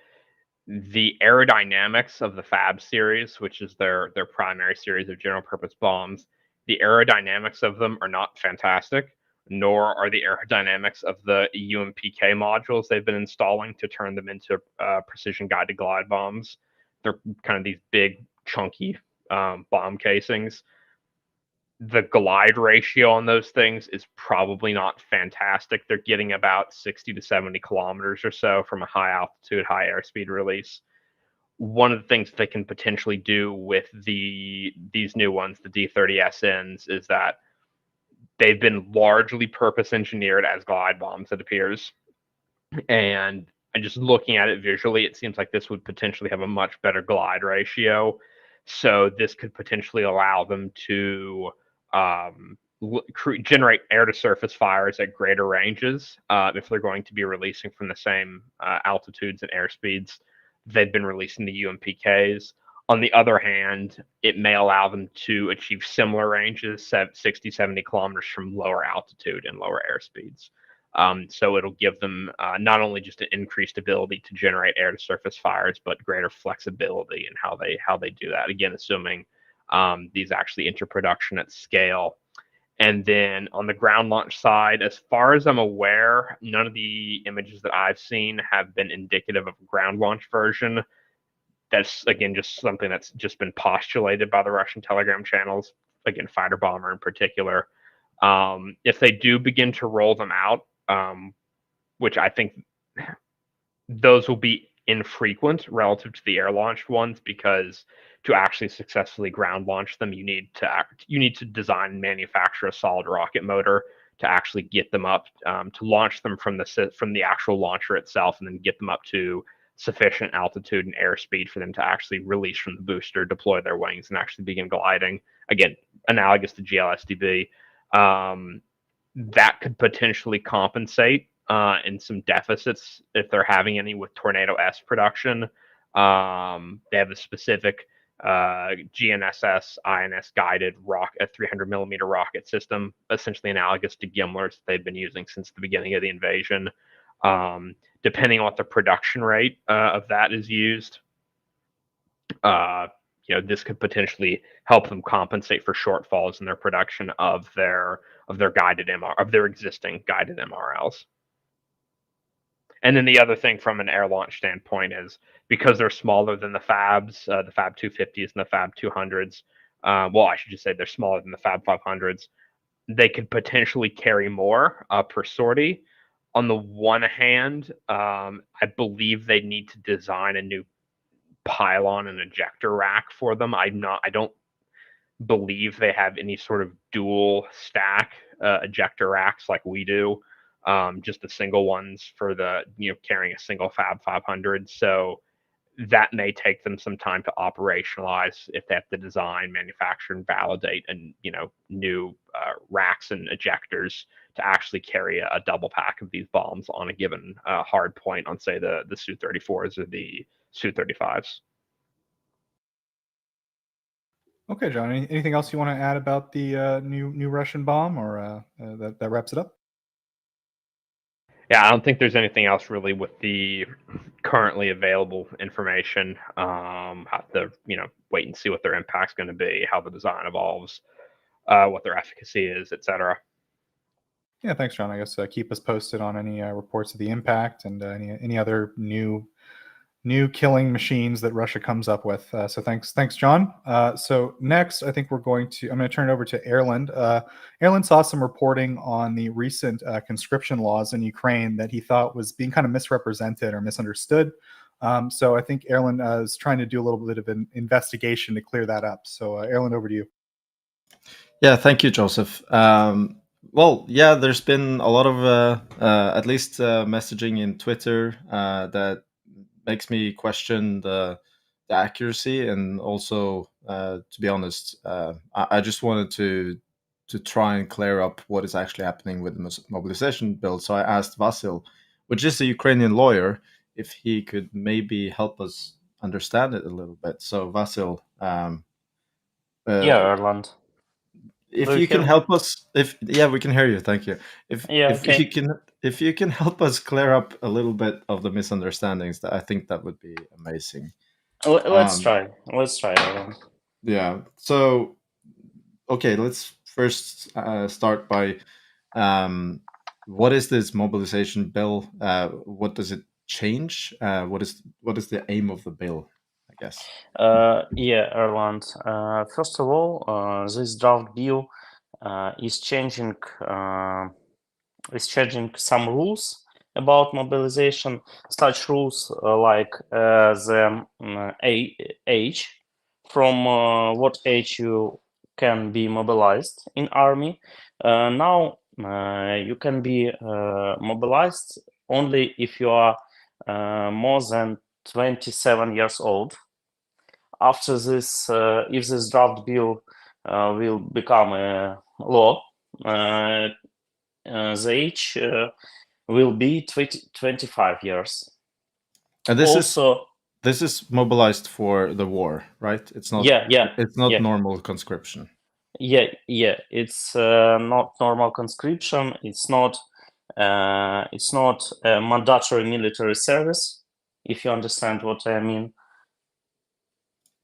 the aerodynamics of the Fab series, which is their primary series of general purpose bombs, the aerodynamics of them are not fantastic, nor are the aerodynamics of the UMPK modules they've been installing to turn them into precision guided glide bombs. They're kind of these big, chunky bomb casings. The glide ratio on those things is probably not fantastic. They're getting about 60 to 70 kilometers or so from a high altitude, high airspeed release. One of the things they can potentially do with these new ones, the D30SNs, is that they've been largely purpose engineered as glide bombs, it appears. And just looking at it visually, it seems like this would potentially have a much better glide ratio. So this could potentially allow them to generate air-to-surface fires at greater ranges if they're going to be releasing from the same altitudes and airspeeds they've been releasing the UMPKs. On the other hand, it may allow them to achieve similar ranges, 60, 70 kilometers from lower altitude and lower airspeeds. So it'll give them not only just an increased ability to generate air-to-surface fires, but greater flexibility in how they do that. Again, assuming these actually enter production at scale. And then on the ground launch side, as far as I'm aware, none of the images that I've seen have been indicative of a ground launch version. That's, again, just something that's just been postulated by the Russian Telegram channels, again, fighter bomber in particular. If they do begin to roll them out, which I think those will be infrequent relative to the air launched ones, because to actually successfully ground launch them, you need to design and manufacture a solid rocket motor to actually get them up, to launch them from the actual launcher itself, and then get them up to sufficient altitude and airspeed for them to actually release from the booster, deploy their wings, and actually begin gliding. Again, analogous to GLSDB. That could potentially compensate in some deficits if they're having any with Tornado S production. They have a specific GNSS INS guided a 300 millimeter rocket system, essentially analogous to Gimlers they've been using since the beginning of the invasion. Depending on what the production rate of that is used, this could potentially help them compensate for shortfalls in their production of their guided MR, of their existing guided MRLs. And then the other thing from an air launch standpoint is, because they're smaller than the FABs, the FAB 250s and the FAB 200s, well, I should just say they're smaller than the FAB 500s, they could potentially carry more per sortie. On the one hand, I believe they need to design a new pylon and ejector rack for them. I don't believe they have any sort of dual stack ejector racks like we do. Just the single ones for carrying a single Fab 500. So that may take them some time to operationalize if they have to design, manufacture, and validate, and new racks and ejectors to actually carry a double pack of these bombs on a given hard point on, say, the Su-34s or the Su-35s.
Okay, John. Anything else you want to add about the new Russian bomb, or that wraps it up?
Yeah, I don't think there's anything else really with the currently available information. Have to wait and see what their impact's going to be, how the design evolves, what their efficacy is, etc.
Yeah, thanks, John. I guess keep us posted on any reports of the impact and any other new killing machines that Russia comes up with. So thanks, John. So next, I think I'm going to turn it over to Erlend. Erlend saw some reporting on the recent conscription laws in Ukraine that he thought was being kind of misrepresented or misunderstood. So I think Erlend is trying to do a little bit of an investigation to clear that up. So Erlend, over to you.
Yeah, thank you, Joseph. Well, yeah, there's been a lot of at least messaging in Twitter that makes me question the accuracy, and also, to be honest, I just wanted to try and clear up what is actually happening with the mobilization bill. So I asked Vasyl, which is a Ukrainian lawyer, if he could maybe help us understand it a little bit. So Vasyl,
yeah, Erlend.
if you can help us, we can hear you. Thank you. If you can help us clear up a little bit of the misunderstandings, I think that would be amazing.
Let's try. Erlend.
Yeah. So, okay, let's first start by what is this mobilization bill? What does it change? What is the aim of the bill, I guess?
Yeah, Erlend. First of all, this draft bill is changing some rules about mobilization. Such rules like the age, from what age you can be mobilized in army. Now you can be mobilized only if you are more than 27 years old. After this, if this draft bill will become a law, the age will be 25 years.
And this is mobilized for the war, right? It's not. It's not normal conscription.
Yeah. It's not normal conscription. It's not It's not a mandatory military service, if you understand what I mean.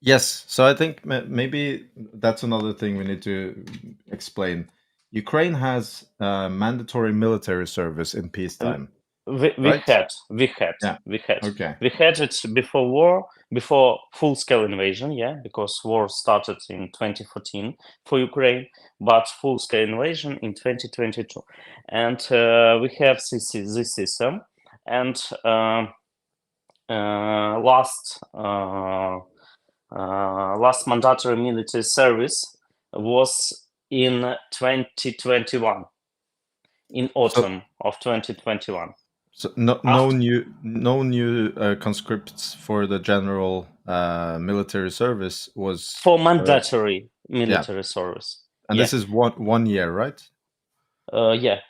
Yes, so I think maybe that's another thing we need to explain. Ukraine has mandatory military service in peacetime,
We
right? Yeah.
we
Okay.
had it before war, before full-scale invasion, yeah, because war started in 2014 for Ukraine, but full-scale invasion in 2022, and we have this system, and last mandatory military service was in 2021, in autumn of 2021.
So no
After,
new conscripts for the general military service was
for mandatory military
yeah,
service.
and
Yeah,
this is one year, right?
yeah.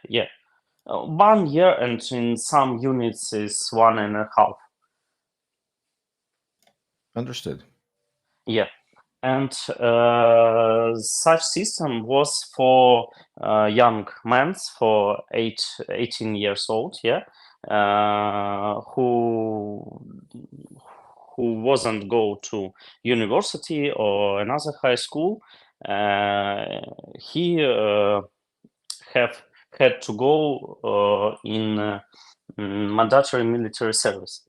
1 year, and in some units is 1.5.
Understood.
Yeah, and such system was for young men, for 18 years old, yeah, who wasn't go to university or another high school. He have had to go in mandatory military service.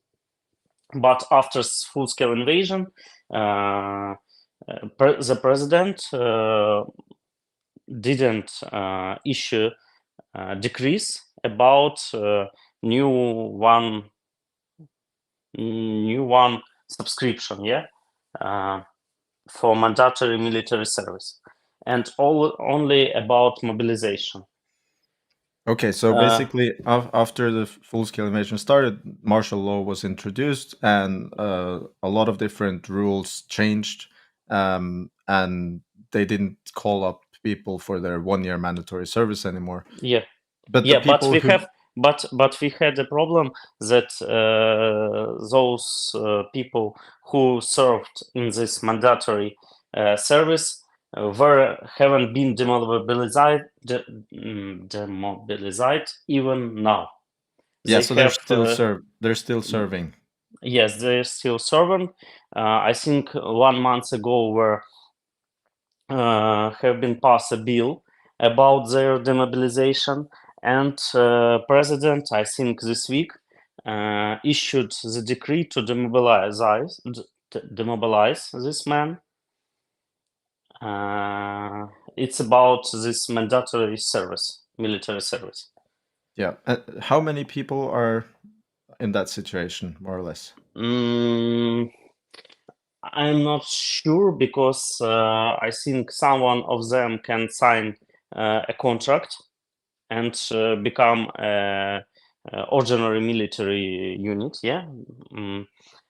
But after full-scale invasion, the president didn't issue decrees about new one subscription, yeah, for mandatory military service, and only about mobilization.
Okay, so basically, after the full-scale invasion started, martial law was introduced, and a lot of different rules changed, and they didn't call up people for their 1 year mandatory service anymore.
Yeah,
But
yeah,
the people who
but we had a problem that those people who served in this mandatory service haven't been demobilized even now.
yeah,
They
so
have
they're still serving.
yes, they're still serving. I think 1 month ago were have been passed a bill about their demobilization, and president, I think this week, issued the decree to demobilize this man. It's about this mandatory service, military service.
Yeah. How many people are in that situation, more or less?
I'm not sure, because I think someone of them can sign a contract and become ordinary military unit. Yeah,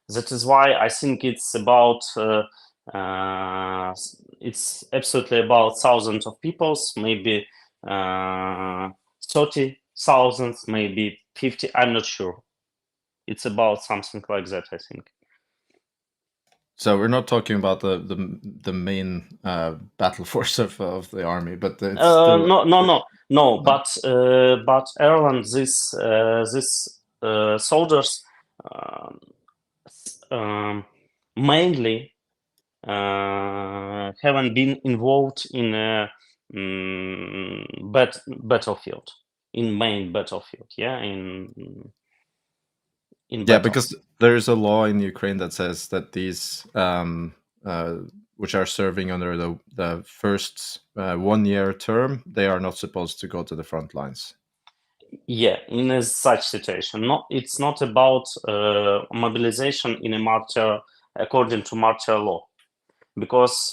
that is why I think it's about it's absolutely about thousands of peoples, maybe 30,000, maybe 50. I'm not sure. It's about something like that, I think.
So we're not talking about the main battle force of the army, but it's still
no. But Erlend, this soldiers mainly haven't been involved in a battlefield, in main battlefield. Yeah, in
yeah,
battle.
because there is a law in Ukraine that says that these which are serving under the first 1 year term, they are not supposed to go to the front lines.
Yeah, in such situation, it's not about mobilization in a martial, according to martial law, because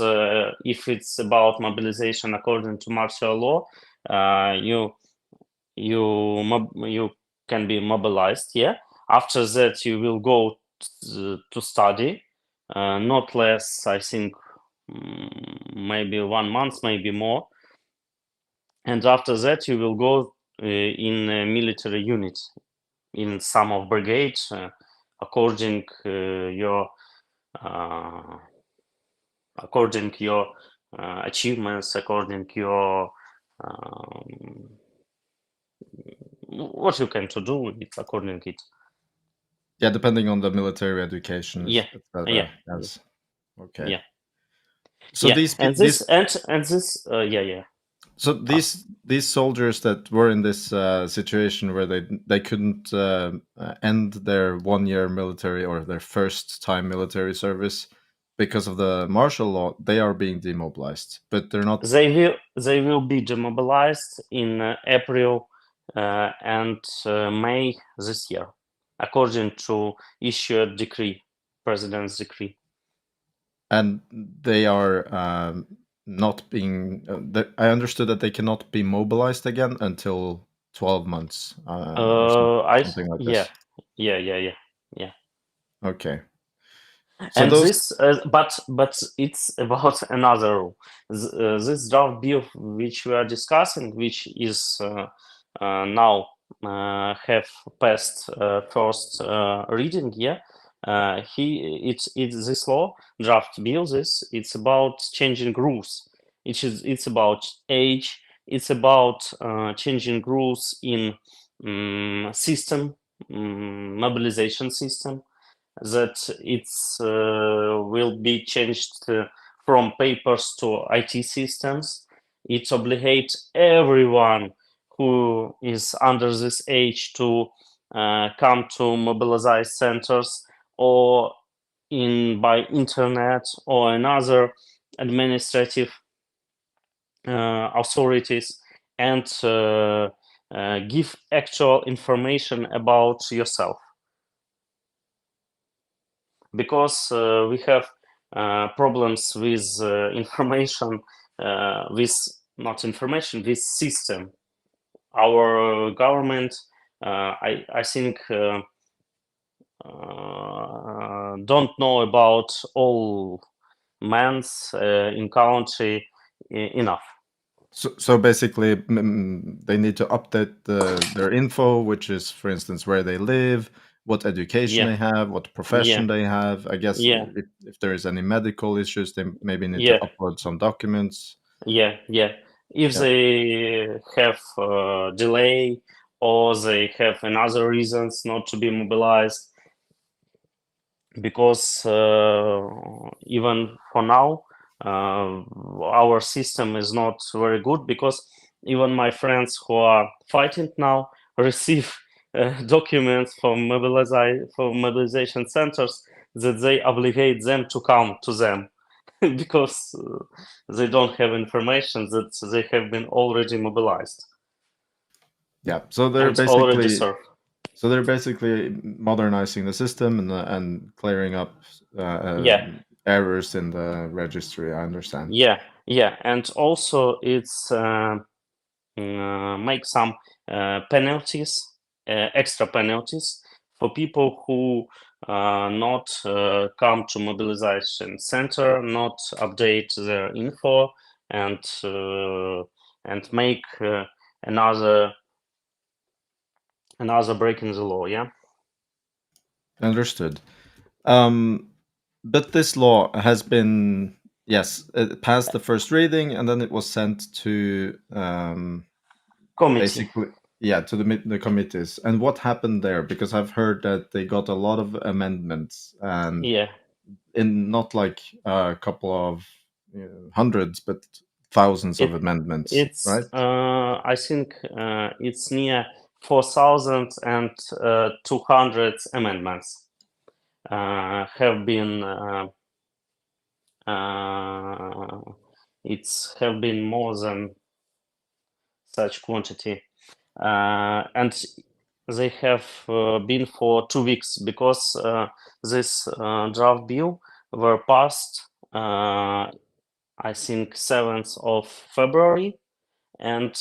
if it's about mobilization according to martial law, you can be mobilized. Yeah, after that you will go to study, not less, I think, maybe 1 month, maybe more, and after that you will go in a military unit, in some of brigades, according your achievements, according your what you can to do with it according to it.
Yeah, depending on the military education,
Yeah,
etc.
yeah,
Yes. Okay.
yeah.
So
yeah.
these
And
these
this yeah.
so these soldiers that were in this situation where they couldn't end their 1 year military or their first time military service because of the martial law, they are being demobilized, but they're not.
They will be demobilized in April and May this year, according to issued decree, president's decree.
And they are not being. I understood that they cannot be mobilized again until 12 months. Or something like this.
Yeah.
Okay. So
And
those.
this, but it's about another rule. This draft bill which we are discussing, which is now have passed first reading. Yeah, it's this law draft bill. It's about changing rules. It's about age. It's about changing rules in system mobilization system, that it's will be changed from papers to IT systems. It obligates everyone who is under this age to come to mobilized centers or by internet or another administrative authorities, and give actual information about yourself, because we have problems with information, with not information, with system. Our government, I think, don't know about all men's in country enough.
So basically, they need to update their info, which is, for instance, where they live, what education
Yeah.
they have, what profession they have. I guess
Yeah.
if there is any medical issues, they maybe need
Yeah.
to upload some documents.
Yeah. If
Yeah.
they have delay or they have another reasons not to be mobilized, because even for now our system is not very good, because even my friends who are fighting now receive documents from mobilization centers that they obligate them to come to them because they don't have information that they have been already mobilized.
Yeah. So they're
and already
basically
served.
so they're basically modernizing the system and clearing up
Yeah.
errors in the registry. I understand.
Yeah, and also it's make some penalties, extra penalties for people who not come to mobilization center, not update their info, and make another breaking the law. Yeah.
Understood. But this law has been, yes, it passed the first reading, and then it was sent to
Committee.
basically, yeah, to the committees. And what happened there? Because I've heard that they got a lot of amendments, and
Yeah.
in not like a couple of hundreds, but thousands of amendments.
It's
right?
I think it's near 4,200 amendments have been it's have been more than such quantity, and they have been for 2 weeks, because this draft bill were passed I think 7th of February, and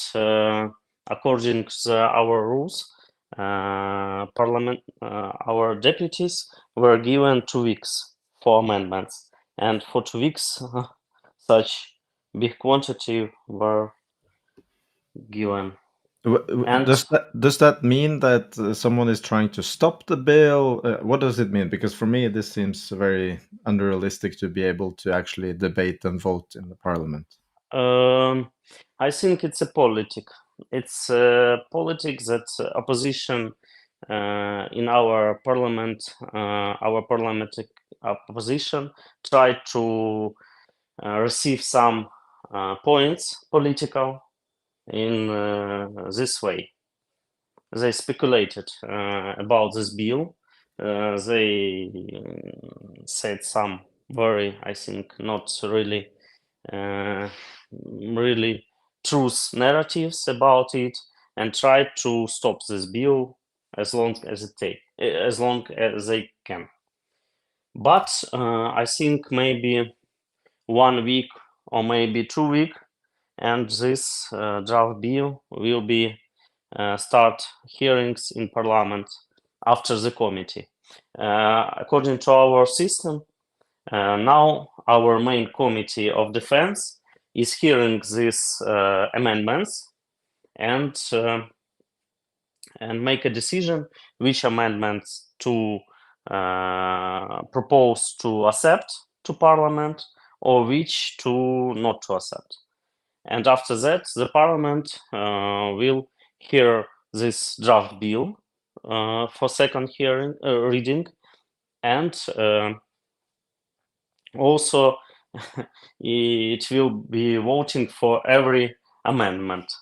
according to our rules, parliament, our deputies were given 2 weeks for amendments, and for 2 weeks such big quantity were given. And
Does that mean that someone is trying to stop the bill? What does it mean? Because for me, this seems very unrealistic to be able to actually debate and vote in the parliament.
I think it's a politic. it's politics that opposition in our parliament, our parliamentary opposition tried to receive some points political in this way. They speculated about this bill. They said some very, I think, not really really truth narratives about it, and tried to stop this bill as long as they can. But I think maybe 1 week or maybe 2 weeks, and this draft bill will be start hearings in parliament after the committee. According to our system, now our main committee of defense is hearing these amendments and make a decision which amendments to propose to accept to parliament or which to not to accept. And after that, the parliament will hear this draft bill for second reading, and also it will be voting for every amendment.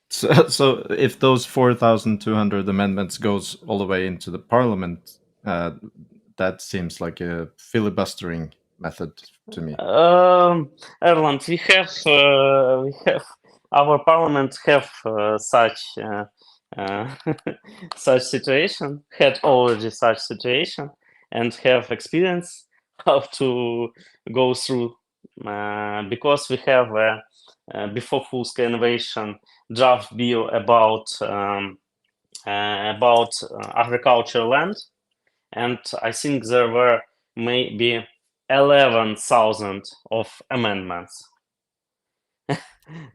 So if those 4,200 amendments goes all the way into the parliament, that seems like a filibustering method to me.
Erlend, we have our parliament have such such situation, had already such situation, and have experience how to go through because we have before full-scale invasion draft bill about agricultural land, and I think there were maybe 11,000 of amendments.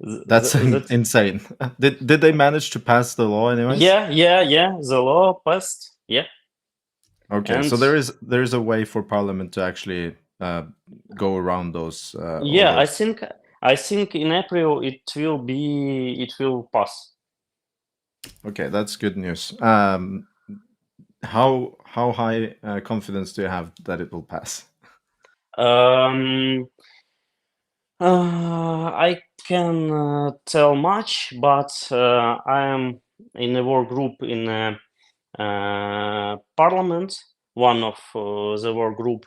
That's insane. Did they manage to pass the law anyways?
Yeah. The law passed. Yeah.
Okay,
And
so there is a way for Parliament to actually go around those.
yeah,
all those.
I think in April it will pass.
Okay, that's good news. How high confidence do you have that it will pass?
I can tell much, but I am in a work group in Parliament. One of the work group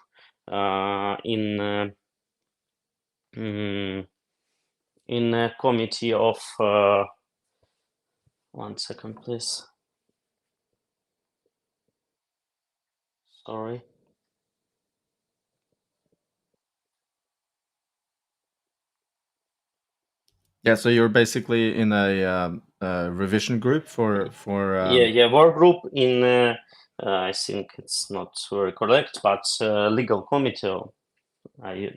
in a committee of 1 second, please. Sorry.
Yeah, so you're basically in a revision group for
yeah, work group in I think it's not very correct, but legal committee. I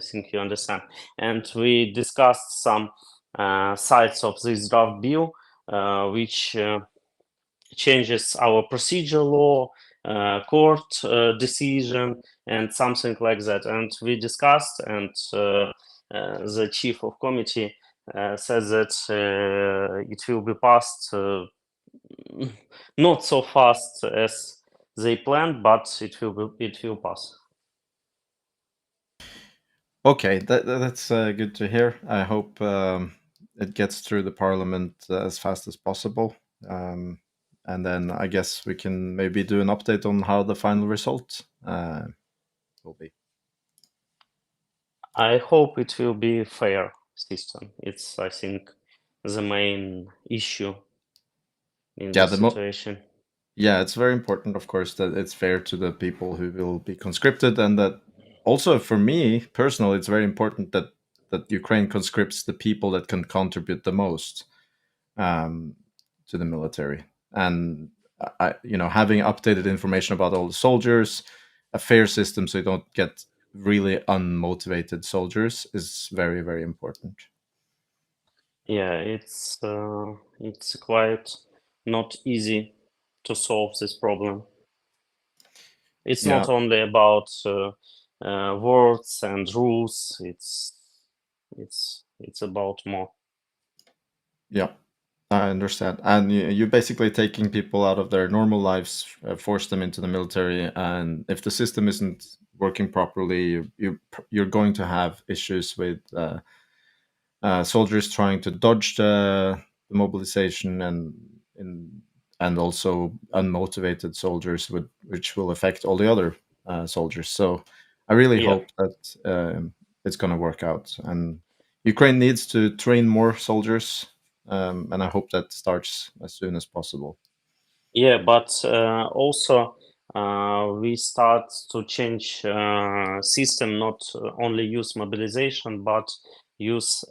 think you understand. And we discussed some sides of this draft bill, which changes our procedure law, court decision, and something like that. And we discussed, and the chief of committee said that it will be passed not so fast as they planned, but it will pass.
Okay, that's good to hear. I hope it gets through the parliament as fast as possible. And then I guess we can maybe do an update on how the final result will be.
I hope it will be fair system. It's, I think, the main issue in this situation.
Yeah, it's very important, of course, that it's fair to the people who will be conscripted, and that also for me personally, it's very important that Ukraine conscripts the people that can contribute the most to the military. And having updated information about all the soldiers, a fair system so you don't get really unmotivated soldiers is very, very important.
Yeah, it's quite not easy to solve this problem. It's not only about words and rules. It's about more.
Yeah, I understand. And you're basically taking people out of their normal lives, force them into the military, and if the system isn't working properly, you're going to have issues with soldiers trying to dodge the mobilization, and also unmotivated soldiers, which will affect all the other soldiers. So I really
Yeah.
hope that it's going to work out. And Ukraine needs to train more soldiers, and I hope that starts as soon as possible.
Yeah, but also we start to change system, not only use mobilization, but use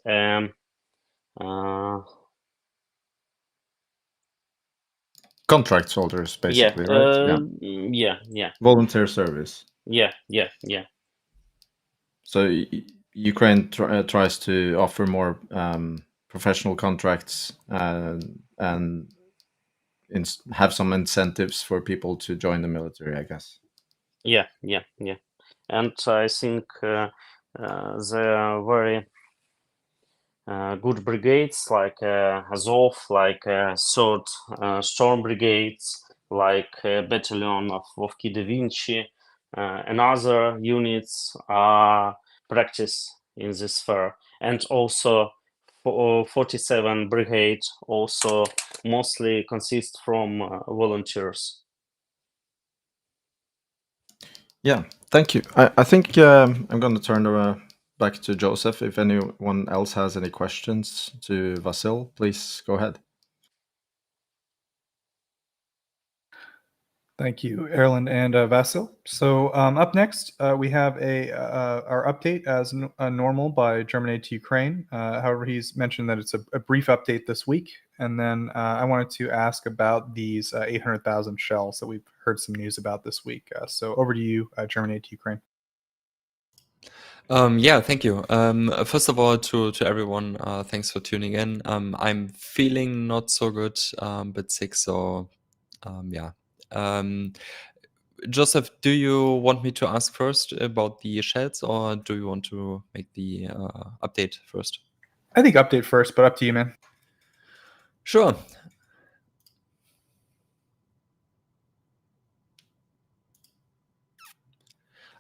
Contract soldiers, basically, right?
Yeah.
Volunteer service.
Yeah.
So Ukraine tries to offer more professional contracts, and have some incentives for people to join the military, I guess.
Yeah. And I think they are very good brigades like Azov, like Third Storm Brigades, like Battalion of Vovki da Vinci, and other units practice in this sphere. And also 47 Brigade also mostly consists from volunteers.
Yeah, thank you. I think I'm going to turn back to Joseph. If anyone else has any questions to Vasyl, please go ahead.
Thank you, Erlend and Vasyl. So up next, we have our update as normal by German Aid to Ukraine. However, he's mentioned that it's a brief update this week. And then I wanted to ask about these 800,000 shells that we've heard some news about this week. So over to you, German Aid to Ukraine.
Yeah, thank you. First of all, to everyone, thanks for tuning in. I'm feeling not so good, but sick, so yeah. Joseph, do you want me to ask first about the shells, or do you want to make the update first?
I think update first, but up to you, man.
Sure.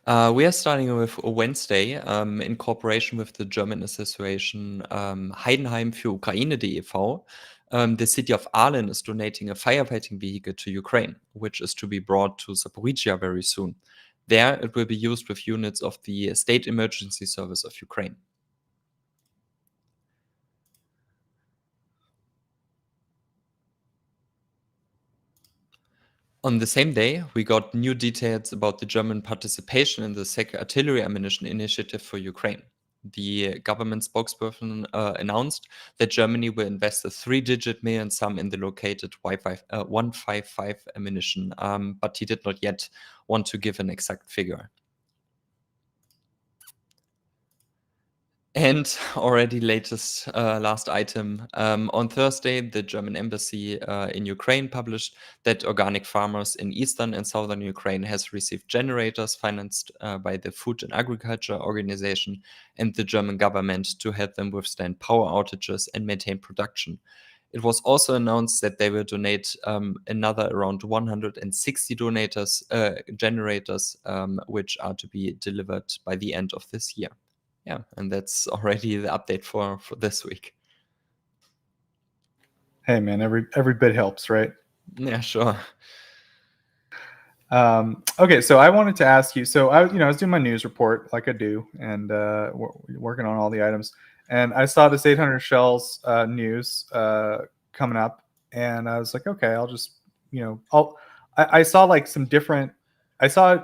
We are starting with Wednesday in cooperation with the German association Heidenheim für Ukraine e.V. The city of Erlend is donating a firefighting vehicle to Ukraine, which is to be brought to Zaporizhia very soon. There, it will be used with units of the State Emergency Service of Ukraine. On the same day, we got new details about the German participation in the SEC artillery ammunition initiative for Ukraine. The government spokesperson announced that Germany will invest a 3-digit million sum in the located 155 ammunition, but he did not yet want to give an exact figure. And already last item. On Thursday, the German embassy in Ukraine published that organic farmers in eastern and southern Ukraine has received generators financed by the Food and Agriculture Organization and the German government to help them withstand power outages and maintain production. It was also announced that they will donate another around 160 generators, which are to be delivered by the end of this year. Yeah, and that's already the update for this week.
Hey, man, every bit helps, right?
Yeah, sure.
Okay, so I wanted to ask you. So I was doing my news report like I do, and working on all the items. And I saw this 800 shells news coming up, and I was like, okay, I'll just I saw like some different. I saw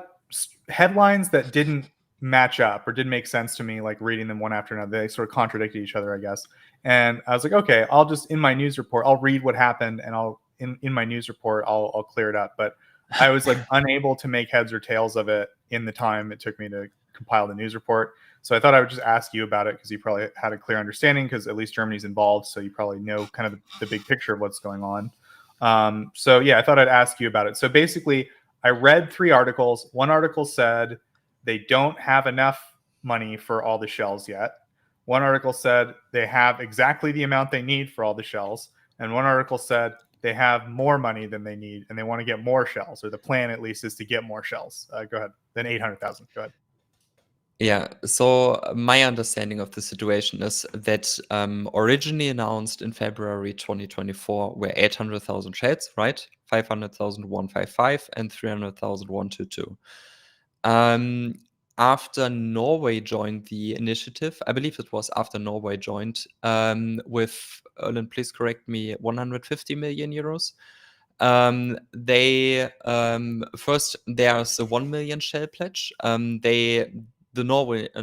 headlines that didn't match up or didn't make sense to me, like reading them one after another. They sort of contradicted each other, I guess. And I was like, okay, I'll just in my news report, I'll read what happened, and I'll in my news report, I'll clear it up. But I was like unable to make heads or tails of it in the time it took me to compile the news report. So I thought I would just ask you about it because you probably had a clear understanding because at least Germany's involved. So you probably know kind of the big picture of what's going on. So yeah, I thought I'd ask you about it. So basically I read 3 articles. One article said they don't have enough money for all the shells yet. One article said they have exactly the amount they need for all the shells, and one article said they have more money than they need and they want to get more shells, or the plan at least is to get more shells. Go ahead. Then 800,000. Go ahead.
Yeah, so my understanding of the situation is that originally announced in February 2024 were 800,000 shells, right? 500,000 155 and 300,000 122. After Norway joined the initiative, I believe it was after Norway joined, with, Erlend, please correct me, 150 million euros. They first there's a 1 million shell pledge. The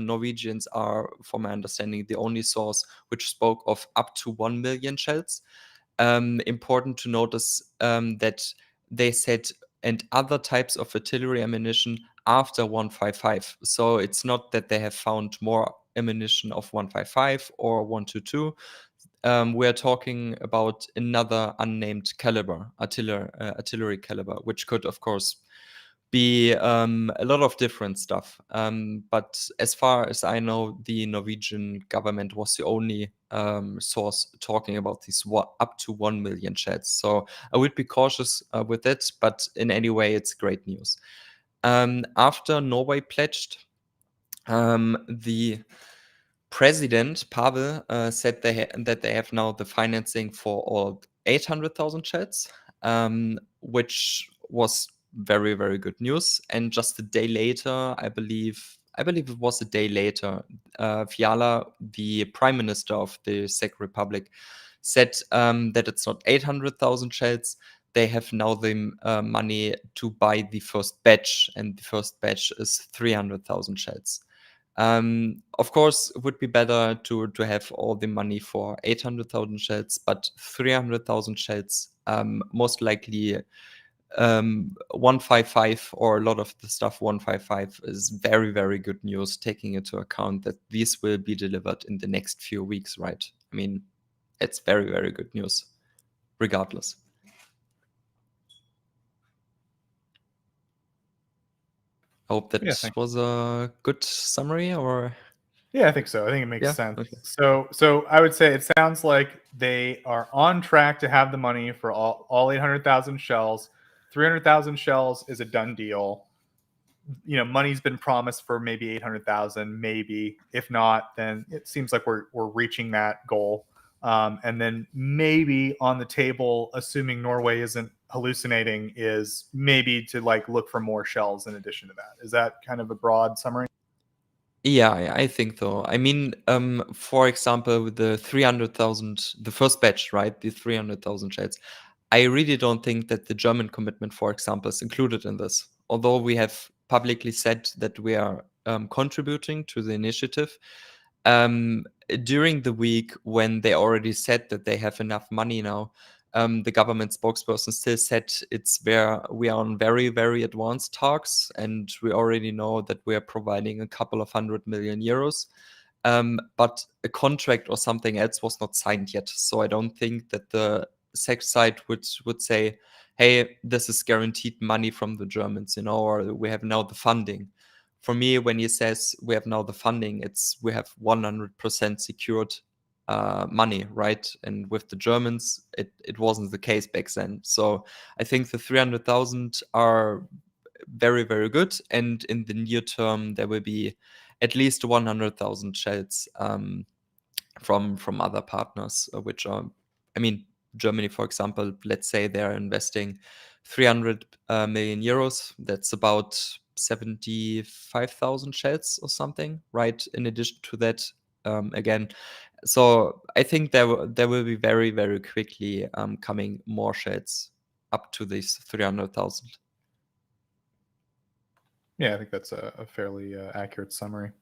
Norwegians are, from my understanding, the only source which spoke of up to 1 million shells. Important to notice that they said and other types of artillery ammunition after 155. So it's not that they have found more ammunition of 155 or 122. We are talking about another unnamed caliber, artillery caliber, which could, of course, be a lot of different stuff. But as far as I know, the Norwegian government was the only source talking about these up to 1 million shells. So I would be cautious with it, but in any way, it's great news. After Norway pledged, the President Pavel said that they have now the financing for all 800,000 shells, which was very, very good news. And just a day later, I believe it was a day later, Fiala, the Prime Minister of the Czech Republic, said that it's not 800,000 shells. They have now the money to buy the first batch, and the first batch is 300,000 shells. Of course, it would be better to have all the money for 800,000 shells, but 300,000 shells, most likely 155 or a lot of the stuff 155 is very, very good news, taking into account that these will be delivered in the next few weeks, right? I mean, it's very, very good news, regardless. I hope that was a good summary, or...
Yeah, I think so. I think it makes sense.
Okay.
So I would say it sounds like they are on track to have the money for all 800,000 shells. 300,000 shells is a done deal. You know, money's been promised for maybe 800,000, maybe. If not, then it seems like we're reaching that goal. And then maybe on the table, assuming Norway isn't hallucinating, is maybe to like look for more shells in addition to that. Is that kind of a broad summary?
Yeah, I think so. I mean, for example, with the 300,000, the first batch, right? The 300,000 shells. I really don't think that the German commitment, for example, is included in this. Although we have publicly said that we are contributing to the initiative. During the week when they already said that they have enough money now, the government spokesperson still said we are on very, very advanced talks, and we already know that we are providing a couple of 100 million euros. But a contract or something else was not signed yet. So I don't think that the Czech side would say, hey, this is guaranteed money from the Germans, or we have now the funding. For me, when he says we have now the funding, we have 100% secured money, right? And with the Germans, it wasn't the case back then. So I think the 300,000 are very, very good. And in the near term, there will be at least 100,000 shells from other partners, which are, I mean, Germany, for example, let's say they're investing 300 million euros. That's about 75,000 shells or something, right? In addition to that, again, so I think there will be very, very quickly coming more shells up to these 300,000.
Yeah, I think that's a fairly accurate summary.